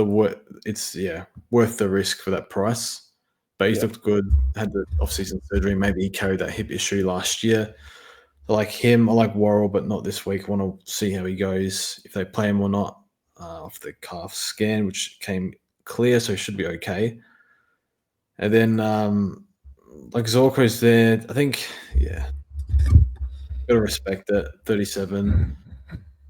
B: the risk for that price. But he's looked good. Had the off-season surgery. Maybe he carried that hip issue last year. I like him. I like Worrell, but not this week. I want to see how he goes, if they play him or not. Off the calf scan, which came clear, so he should be okay. And then like Zorko's there. I think, yeah, gotta respect it. 37,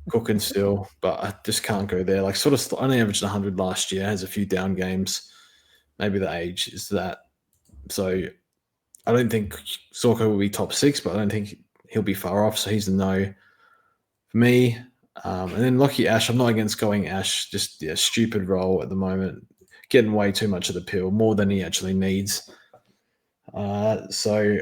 B: cooking still, but I just can't go there. Like, sort of only averaged 100 last year. Has a few down games. Maybe the age is that. So I don't think Zorko will be top 6, but I don't think he'll be far off. So he's a no for me. And then Lockie Ash, I'm not against going Ash. Just stupid role at the moment, getting way too much of the pill, more than he actually needs. So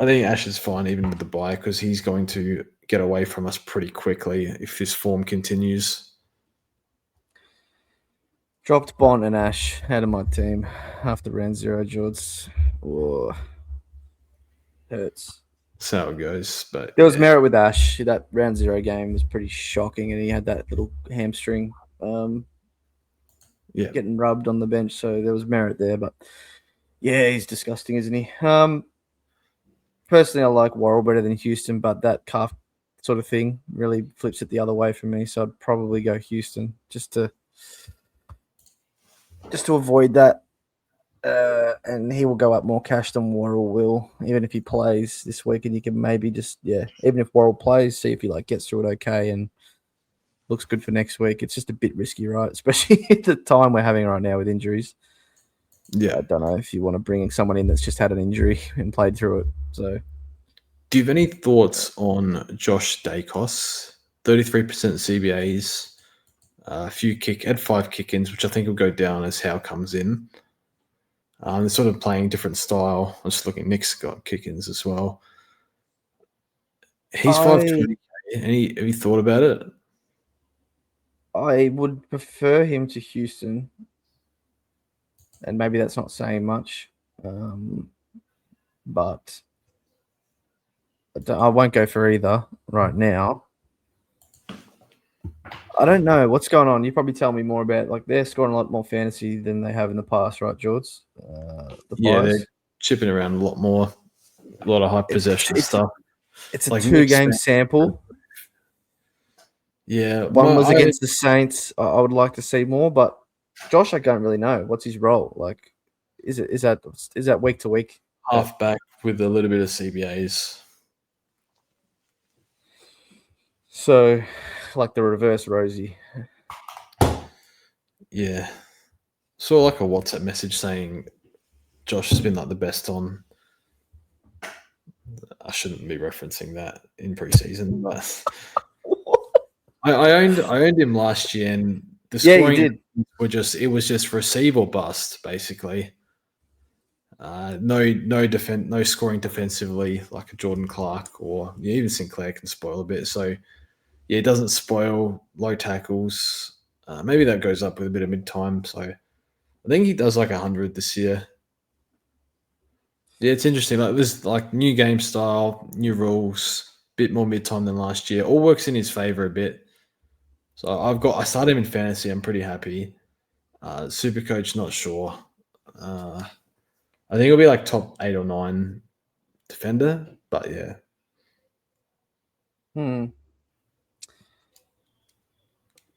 B: I think Ash is fine even with the buy, because he's going to get away from us pretty quickly if this form continues.
A: Dropped Bont and Ash out of my team after round 0, George. Whoa. Hurts.
B: That's how it goes. But
A: there was merit with Ash. That round 0 game was pretty shocking, and he had that little hamstring getting rubbed on the bench, so there was merit there. But yeah, he's disgusting, isn't he? Personally, I like Worrell better than Houston, but that calf sort of thing really flips it the other way for me. So I'd probably go Houston just to avoid that. And he will go up more cash than Worrell will, even if he plays this week. And you can maybe even if Worrell plays, see if he gets through it okay and looks good for next week. It's just a bit risky, right? Especially at the time we're having right now with injuries.
B: Yeah,
A: I don't know if you want to bring someone in that's just had an injury and played through it. So,
B: do you have any thoughts on Josh Dacos? 33% CBAs, had 5 kick-ins, which I think will go down as Howe comes in. They're sort of playing different style. I'm just looking. Nick's got kick-ins as well. He's 520k. Have you thought about it?
A: I would prefer him to Houston, and maybe that's not saying much, but I won't go for either right now. I don't know what's going on. You probably tell me more about. They're scoring a lot more fantasy than they have in the past, right, George?
B: They're chipping around a lot more, a lot of high possession stuff.
A: It's a 2-game sample.
B: Yeah,
A: one was against the Saints. I would like to see more, but Josh, I don't really know what's his role. Is that week to week?
B: Halfback with a little bit of CBAs.
A: So, like the reverse Rosie.
B: Yeah. Saw a WhatsApp message saying Josh has been the best on. I shouldn't be referencing that in preseason, but I owned him last year, and the scoring was just receive or bust, basically. No scoring defensively like a Jordan Clark, or even Sinclair can spoil a bit. So yeah, it doesn't spoil, low tackles. Maybe that goes up with a bit of mid-time. So I think he does like 100 this year. Yeah, it's interesting. Like this, like new game style, new rules, bit more mid-time than last year. All works in his favor a bit. So I started him in fantasy. I'm pretty happy. SuperCoach, not sure. I think it'll be like top 8 or 9 defender. But yeah,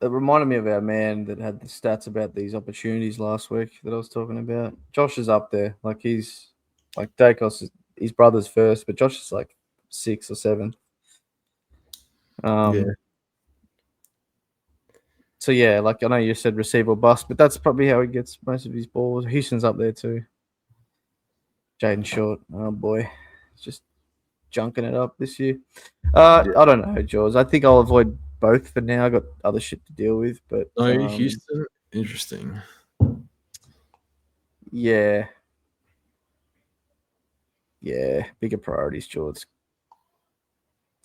A: It reminded me of our man that had the stats about these opportunities last week that I was talking about. Josh is up there. Like he's like Dacos, his brother's first, but Josh is like 6 or 7.
B: yeah,
A: So yeah, like I know you said receive or bust, but that's probably how he gets most of his balls. Houston's up there too. Jaden Short, oh boy, he's just junking it up this year. I don't know, Jaws. I think I'll avoid both for now. I got other shit to deal with, but
B: no, Houston, interesting.
A: yeah, bigger priorities, George.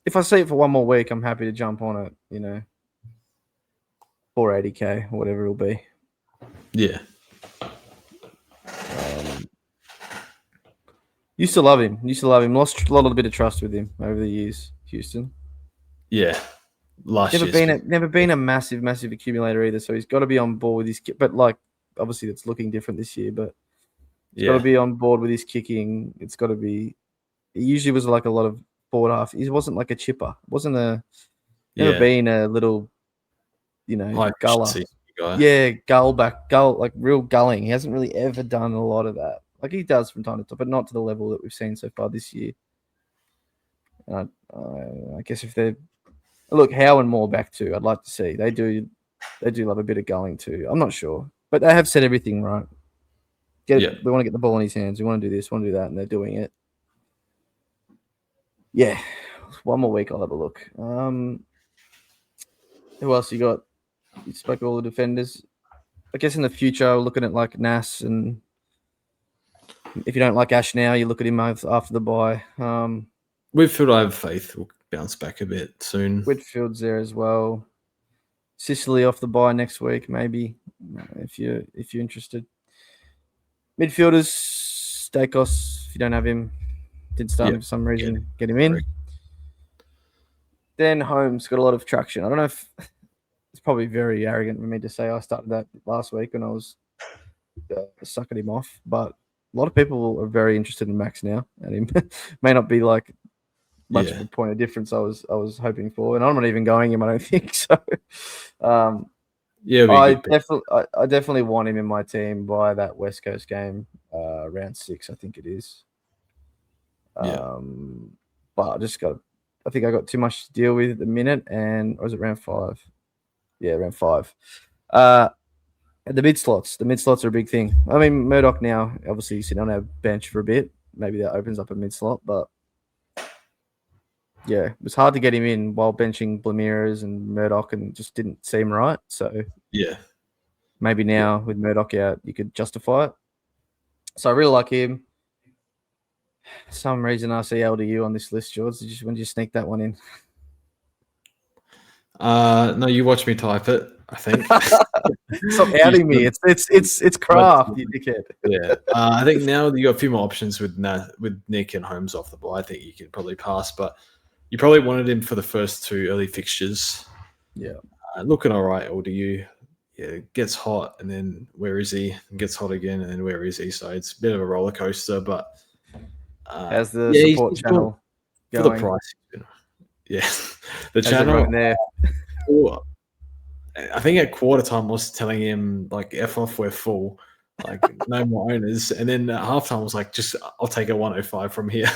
A: If I see it for one more week, I'm happy to jump on it. 480k, whatever it'll be.
B: Yeah,
A: Used to love him. Lost a lot of bit of trust with him over the years. Houston.
B: yeah.
A: Never been a massive accumulator either. So he's got to be on board with his kick. But like, obviously, it's looking different this year. But he's got to be on board with his kicking. It's got to be. It usually was like a lot of forward half. He wasn't like a chipper. Wasn't never been a little,
B: like
A: guller.
B: guy.
A: Yeah, gull, like real gulling. He hasn't really ever done a lot of that. Like he does from time to time, but not to the level that we've seen so far this year. And I guess if they're Howe and Moore back too, I'd like to see. They do love a bit of gulling too. I'm not sure, but they have said everything right. We want to get the ball in his hands. We want to do this, want to do that, and they're doing it. Yeah, one more week I'll have a look. Who else you got? You spoke all the defenders. I guess in the future, we're looking at like Nas, and if you don't like Ash now, you look at him after the bye.
B: Whitfield, I have faith will bounce back a bit soon.
A: Whitfield's there as well. Sicily off the bye next week, maybe if you're interested. Midfielders, Stakos, if you don't have him, did start him for some reason, get him in. Correct. Then Holmes got a lot of traction. I don't know if it's probably very arrogant for me to say I started that last week when I was sucking him off, but a lot of people are very interested in Max now, and he may not be like much of a point of difference I was hoping for, and I'm not even going him. I don't think so. I definitely want him in my team by that West Coast game, round 6, I think it is. But I think I got too much to deal with at the minute, or is it round 5? Yeah, round 5. The mid slots are a big thing. I mean, Murdoch now, obviously, he's sitting on our bench for a bit. Maybe that opens up a mid slot, but yeah, it was hard to get him in while benching Blamiras and Murdoch, and just didn't seem right. So maybe now with Murdoch out, you could justify it. So I really like him. For some reason I see LDU on this list, George. When did you sneak that one in?
B: No, you watch me type it. I think.
A: Stop outing me. It's craft, you dickhead.
B: Yeah, I think now you got a few more options with Nick and Holmes off the ball. I think you could probably pass, but you probably wanted him for the first 2 early fixtures.
A: Yeah,
B: looking all right. LDU, gets hot, and then where is he? And gets hot again, and then where is he? So it's a bit of a roller coaster, but
A: as the support channel
B: for the price. The channel
A: there.
B: I think at quarter time I was telling him like F off, we're full, like no more owners, and then at halftime I was like, just I'll take a 105 from here.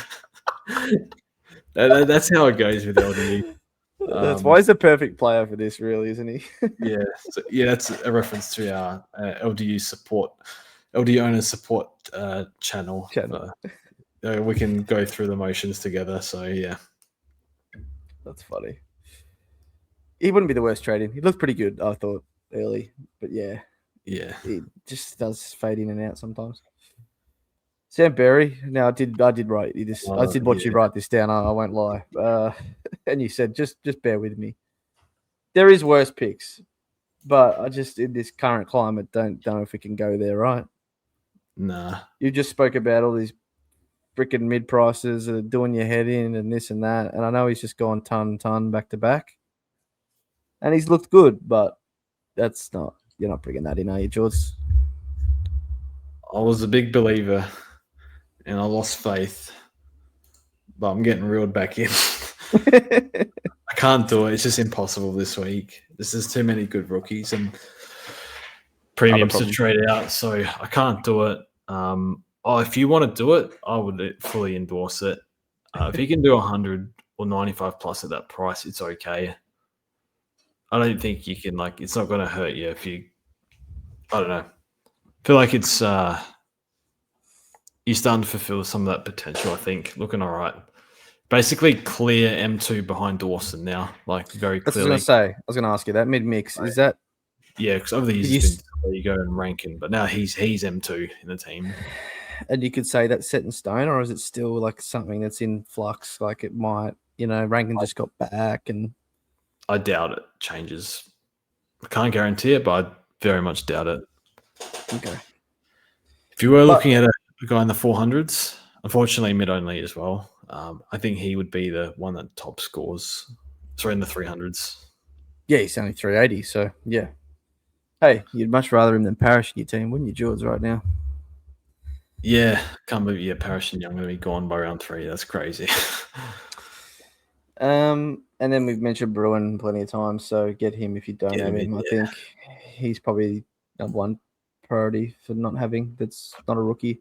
B: That's how it goes with LDU.
A: That's why he's a perfect player for this, really, isn't he?
B: That's a reference to our LDU owners support channel. We can go through the motions together. So yeah,
A: that's funny. He wouldn't be the worst trading. He looked pretty good, I thought, early. But he just does fade in and out sometimes. Sam Berry. Now I did write this. I did watch you write this down. I won't lie. And you said just bear with me. there is worse picks, but I just in this current climate don't know if we can go there. Right?
B: Nah.
A: You just spoke about all these freaking mid prices are doing your head in and this and that, and I know he's just gone ton back to back, and he's looked good, but that's not you're not bringing that in, are you, George?
B: I was a big believer and I lost faith, but I'm getting reeled back in. I can't do it. It's just impossible this week. There's too many good rookies and premiums to trade out, so I can't do it. If you want to do it, I would fully endorse it. If you can do 100 or 95 plus at that price, it's okay. I don't think you can, it's not going to hurt you if you, I don't know. I feel like it's, you're starting to fulfill some of that potential, I think. Looking all right. Basically clear M2 behind Dawson now, very clearly.
A: That's what I was going to ask you that mid-mix. Right. Is that?
B: Yeah, because over the years it's been where you go and ranking, but now he's M2 in the team.
A: And you could say that's set in stone, or is it still something that's in flux? Like it might, ranking just got back, and
B: I doubt it changes. I can't guarantee it, but I very much doubt it.
A: Okay.
B: If you were looking at a guy in the 400s, unfortunately mid only as well, I think he would be the one that top scores. Sorry, in the 300s.
A: Yeah, he's only 380, so yeah. Hey, you'd much rather him than Parrish in your team, wouldn't you, George, right now?
B: Yeah, can't believe Parrish and Young are going to be gone by round 3. That's crazy.
A: And then we've mentioned Bruin plenty of times, so get him if you don't have him. I think he's probably number one priority for not having. That's not a rookie.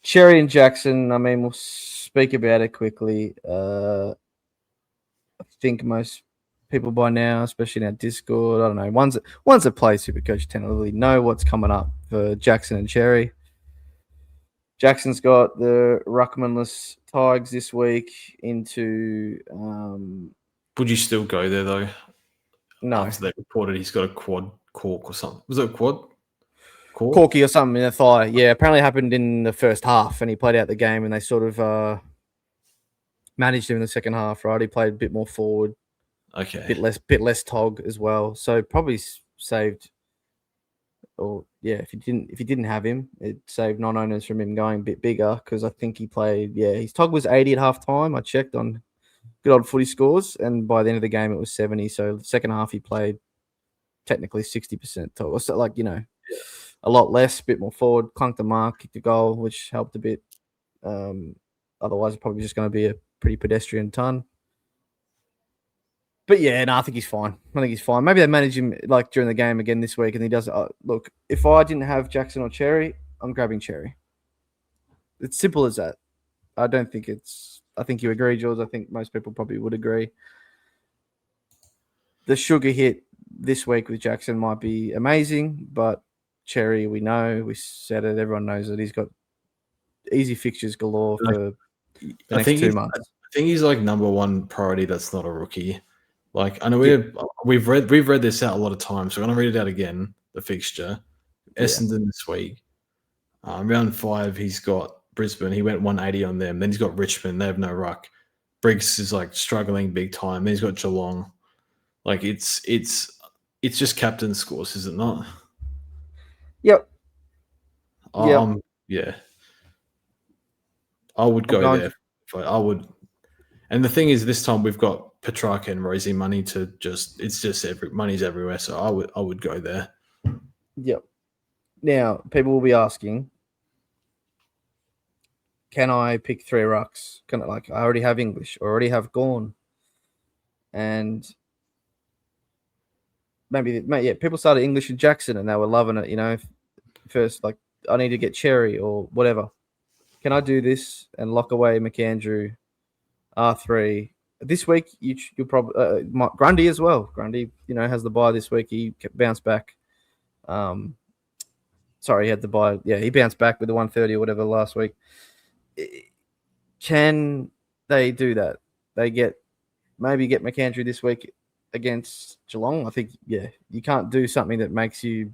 A: Cherry and Jackson, I mean, we'll speak about it quickly. I think most people by now, especially in our Discord, I don't know, ones that play SuperCoach tentatively know what's coming up for Jackson and Cherry. Jackson's got the Ruckmanless Tigers this week into...
B: Would you still go there, though?
A: No.
B: After they reported he's got a quad cork or something. Was it a quad?
A: Corky or something in the thigh. Yeah, apparently happened in the first half, and he played out the game, and they sort of managed him in the second half, right? He played a bit more forward.
B: Okay.
A: Bit less tog as well. So probably saved... Or yeah, if you didn't have him, it saved non-owners from him going a bit bigger because I think he played. Yeah, his tog was 80 at halftime. I checked on good old footy scores, and by the end of the game, it was 70. So the second half, he played technically 60% tog. So a lot less, a bit more forward, clunked the mark, kicked the goal, which helped a bit. Otherwise, it's probably just going to be a pretty pedestrian ton. But yeah, no, I think he's fine. Maybe they manage him during the game again this week, and he does. Look, if I didn't have Jackson or Cherry, I'm grabbing Cherry. It's simple as that. I don't think it's. I think you agree, George. I think most people probably would agree. The sugar hit this week with Jackson might be amazing, but Cherry, we know, we said it. Everyone knows that he's got easy fixtures galore for the next 2 months.
B: I think he's number one priority. That's not a rookie. I know we've read this out a lot of times, so I'm going to read it out again, the fixture. Essendon this week. Round 5, he's got Brisbane. He went 180 on them. Then he's got Richmond. They have no ruck. Briggs is struggling big time. Then he's got Geelong. It's just captain scores, is it not?
A: Yep.
B: Yeah. I would go there. I would. And the thing is, this time we've got Petrarca and Rosie money to money's everywhere. So I would go there.
A: Yep. Now people will be asking, can I pick 3 rucks? I already have English, or already have Gorn, and people started English and Jackson and they were loving it. First I need to get Cherry or whatever. Can I do this and lock away McAndrew? R3 this week. You'll probably Grundy as well. Grundy, has the bye this week. He bounced back. Sorry, he had the bye. Yeah, he bounced back with the 130 or whatever last week. Can they do that? They maybe get McAndrew this week against Geelong. I think you can't do something that makes you.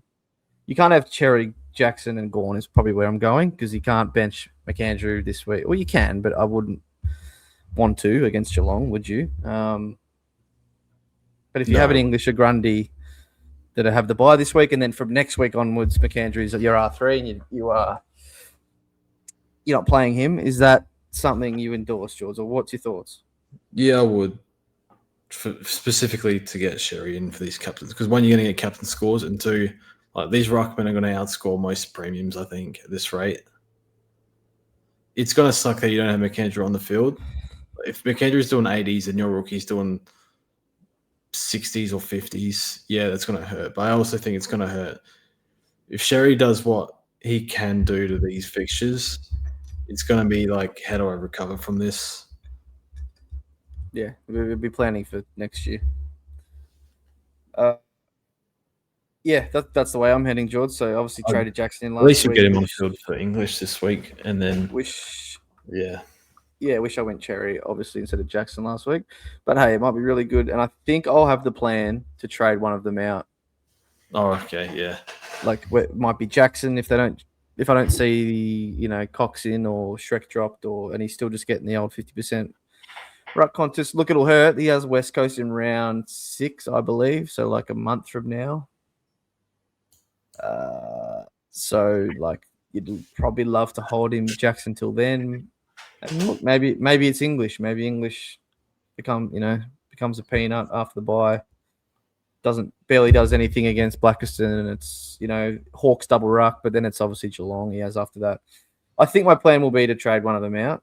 A: You can't have Cherry, Jackson, and Gawn is probably where I'm going because you can't bench McAndrew this week. Well, you can, but I wouldn't want to against Geelong, would you? But if you have an English or Grundy that have the bye this week, and then from next week onwards, McAndrew's at your R3, and you're not playing him, is that something you endorse, George, or what's your thoughts?
B: Yeah, I would. Specifically to get Sherry in for these captains, because one, you're going to get captain scores, and two, like these ruckmen are going to outscore most premiums, I think, at this rate. It's going to suck that you don't have McAndrew on the field. If McAndrew's doing 80s and your rookie's doing 60s or 50s, yeah, that's going to hurt. But I also think it's going to hurt if Sherry does what he can do to these fixtures. It's going to be like, how do I recover from this?
A: Yeah, we'll be planning for next year. Yeah, that's the way I'm heading, George. So obviously traded Jackson in last week.
B: At least you get him on field for English this week, and then
A: wish I went Cherry obviously instead of Jackson last week. But hey, it might be really good, and I think I'll have the plan to trade one of them out.
B: Oh, okay, yeah.
A: Like it might be Jackson if I don't see Cox in or Shrek dropped and he's still just getting the old 50%. Ruck contest. Look, it'll hurt. He has West Coast in round 6, I believe. So like a month from now. So like you'd probably love to hold him Jackson till then. And look, maybe it's English. Maybe English becomes a peanut after the bye. Barely does anything against Blackiston, and it's Hawks double ruck, but then it's obviously Geelong he has after that. I think my plan will be to trade one of them out,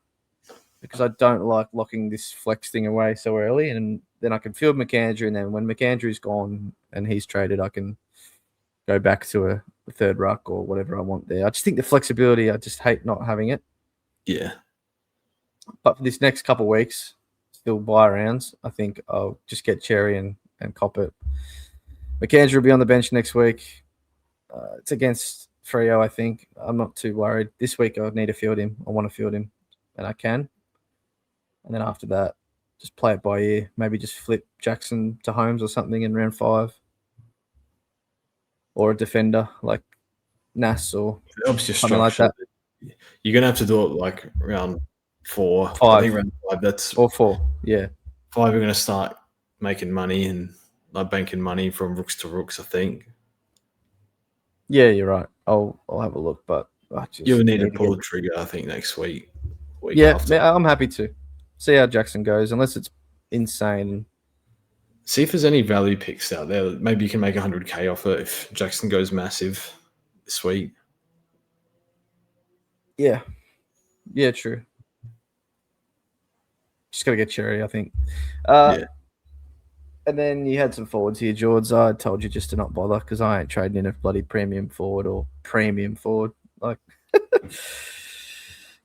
A: because I don't like locking this flex thing away so early, and then I can field McAndrew, and then when McAndrew's gone and he's traded, I can go back to a third ruck or whatever I want there. I just think the flexibility, I just hate not having it.
B: Yeah.
A: But for this next couple of weeks, still buy rounds, I think I'll just get Cherry and cop it. McAndrew will be on the bench next week. It's against Freo, I think. I'm not too worried. This week I need to field him. I want to field him, and I can. And then after that, just play it by ear. Maybe just flip Jackson to Holmes or something in round 5. Or a defender like Nass or something like that.
B: You're going to have to do it like round 4.
A: 5.
B: I think round 5,
A: or 4, yeah.
B: 5, you're going to start making money and like banking money from rooks to rooks, I think.
A: Yeah, you're right. I'll have a look, but
B: you'll need to pull the trigger, I think, next week.
A: After. I'm happy to see how Jackson goes, unless it's insane.
B: See if there's any value picks out there. Maybe you can make 100K off it if Jackson goes massive this week.
A: Yeah, true. Just got to get Cherry, I think.
B: Yeah.
A: And then you had some forwards here, George. I told you just to not bother because I ain't trading in a bloody premium forward. Like,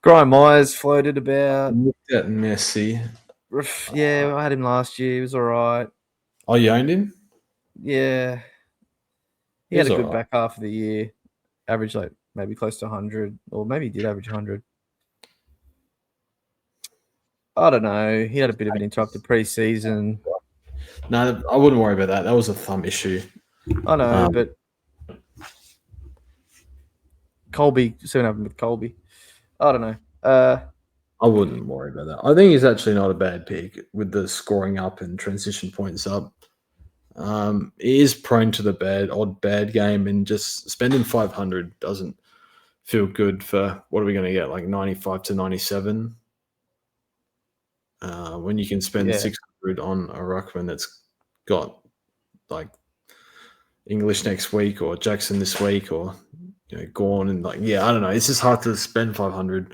A: Graham Myers floated about.
B: Looked at Messi.
A: Yeah, I had him last year. He was all right.
B: Oh, you owned him?
A: Yeah. He had a good back half of the year. Averaged like maybe close to 100, or maybe he did average 100. I don't know. He had a bit of an interrupted pre-season.
B: No, I wouldn't worry about that. That was a thumb issue.
A: I know, but Colby, soon happened with Colby. I don't know.
B: I wouldn't worry about that. I think he's actually not a bad pick with the scoring up and transition points up. He is prone to the odd bad game, and just spending 500 doesn't feel good for what are we going to get, like 95 to 97? When you can spend 600 on a ruckman that's got like English next week or Jackson this week or Gorn and I don't know. It's just hard to spend 500.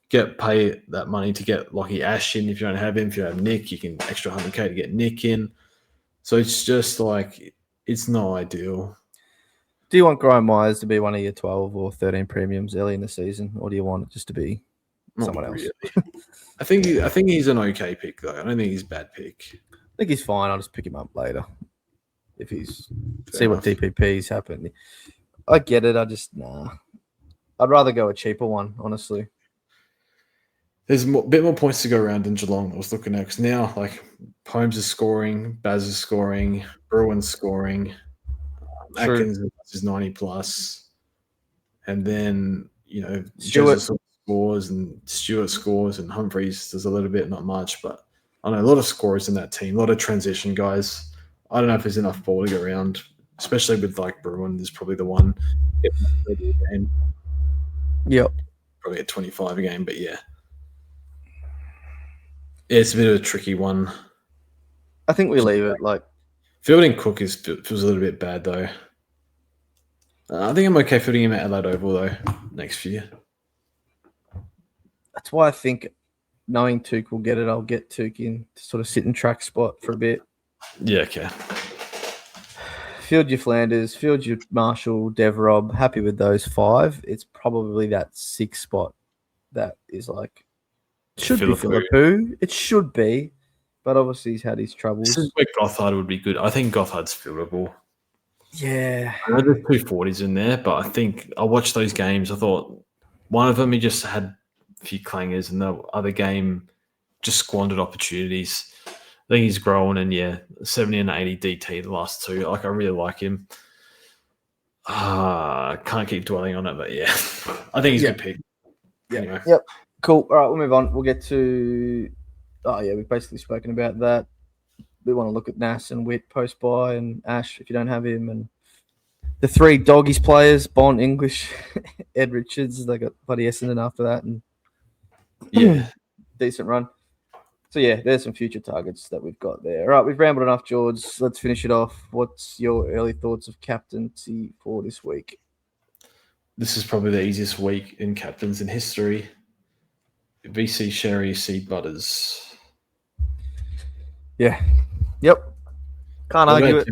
B: Pay that money to get Lockie Ash in if you don't have him. If you have Nick, you can extra 100K to get Nick in. So it's just like it's not ideal.
A: Do you want Graham Myers to be one of your 12 or 13 premiums early in the season, or do you want it just to be someone else?
B: Really. I think he's an okay pick though. I don't think he's a bad pick.
A: I think he's fine. I'll just pick him up later if he's see what DPPs happen. I get it. I'd rather go a cheaper one, honestly.
B: There's a bit more points to go around in Geelong. I was looking at because now, like, Holmes is scoring, Baz is scoring, Bruin's scoring, Atkins is 90 plus, and then
A: Stewart
B: scores and Stewart scores and Humphreys does a little bit, not much, but I know a lot of scorers in that team, a lot of transition guys. I don't know if there's enough ball to go around, especially with like Bruin. There's probably the one game,
A: Yep.
B: probably at 25 a game, but yeah, it's a bit of a tricky one.
A: I think we leave it. Like,
B: fielding Cook feels a little bit bad though. I think I'm okay fielding him at Adelaide Oval though next year.
A: that's why I think knowing Took will get it, I'll get Took in to sort of sit in track spot for a bit.
B: Yeah, okay.
A: Field your Flanders, field your Marshall, Dev Rob. Happy with those 5. It's probably that 6th spot that is like should be Philippou. It should be, but obviously he's had his troubles.
B: This is where Gothard would be good. I think Gothard's fieldable.
A: Yeah,
B: I know there's 240s in there, but I think I watched those games. I thought one of them he just had a few clangers, and the other game just squandered opportunities. I think he's grown, and 70 and 80 DT the last 2. Like I really like him. I can't keep dwelling on it, but yeah, I think he's a good pick.
A: Yeah.
B: Anyway.
A: Yep. Cool. All right, we'll move on. We'll get to. Oh yeah, we've basically spoken about that. We want to look at Nas and Witt post buy and Ash if you don't have him, and the 3 doggies players: Bond, English, Ed Richards. They got bloody Essendon after that, and decent run. So yeah, there's some future targets that we've got there. All right, we've rambled enough, George. Let's finish it off. What's your early thoughts of captaincy for this week?
B: This is probably the easiest week in captains in history. VC Sherry, Seed Butters.
A: Yeah. Yep. Can't argue it.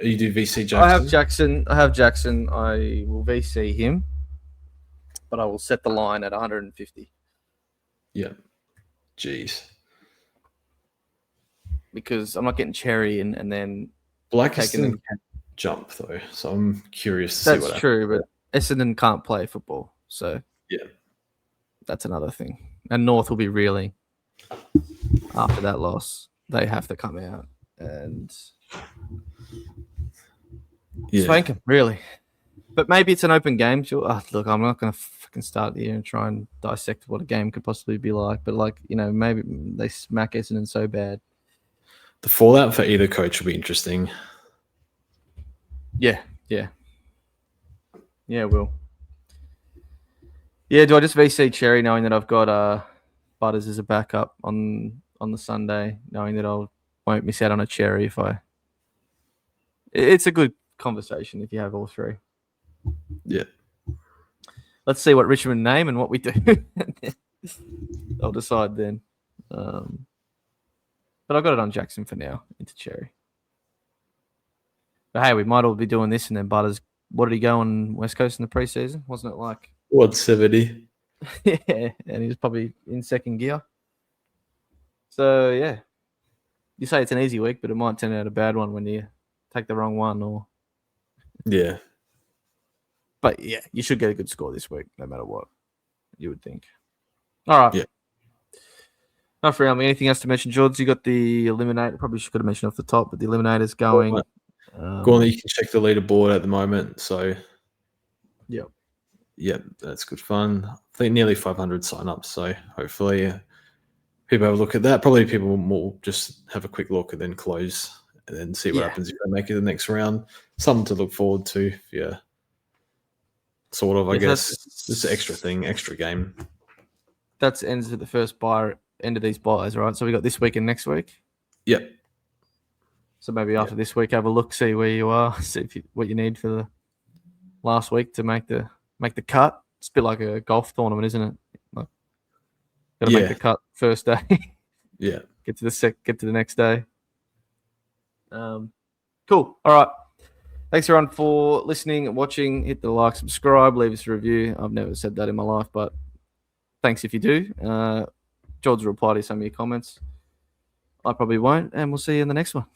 B: You do VC Jackson?
A: I have Jackson. I will VC him, but I will set the line at 150.
B: Yeah. Jeez.
A: Because I'm not getting Cherry and then
B: Black Essendon can jump though, so I'm curious to see what happens.
A: That's true, but Essendon can't play football, so
B: yeah, that's
A: another thing. And North will be reeling after that loss. They have to come out and spank them, really. But maybe it's an open game. Look, I'm not going to fucking start here and try and dissect what a game could possibly be like. But maybe they smack Essendon so bad.
B: The fallout for either coach will be interesting.
A: Yeah, it will. Yeah, do I just VC Cherry knowing that I've got Butters as a backup on the Sunday, knowing that I won't miss out on a Cherry if I... It's a good conversation if you have all 3.
B: Yeah.
A: Let's see what Richmond name and what we do. I'll decide then. But I've got it on Jackson for now, into Cherry. But hey, we might all be doing this, and then Butters, what did he go on West Coast in the preseason? Wasn't it like...
B: 70?
A: Yeah, and he was probably in second gear. So, yeah. You say it's an easy week, but it might turn out a bad one when you take the wrong one. Or
B: yeah.
A: But, yeah, you should get a good score this week, no matter what, you would think. All right.
B: Yeah.
A: Not for me. Anything else to mention, George? You got the Eliminator. Probably should have mentioned off the top, but the Eliminator's going.
B: Go on, you can check the leaderboard at the moment. So, Yep, that's good fun. I think nearly 500 sign-ups. So hopefully people have a look at that. Probably people will just have a quick look and then close and then see what happens if they make it the next round. Something to look forward to. Yeah. Sort of, I guess. Just an extra game.
A: That ends with the first end of these buys, right? So we got this week and next week.
B: Yep.
A: So maybe after this week, have a look, see where you are, see what you need for the last week to make the cut. It's a bit like a golf tournament, isn't it? Got to make the cut first day.
B: Yeah.
A: Get to the next day. Cool. All right. Thanks everyone for listening and watching. Hit the like, subscribe, leave us a review. I've never said that in my life, but thanks if you do. George will reply to some of your comments. I probably won't, and we'll see you in the next one.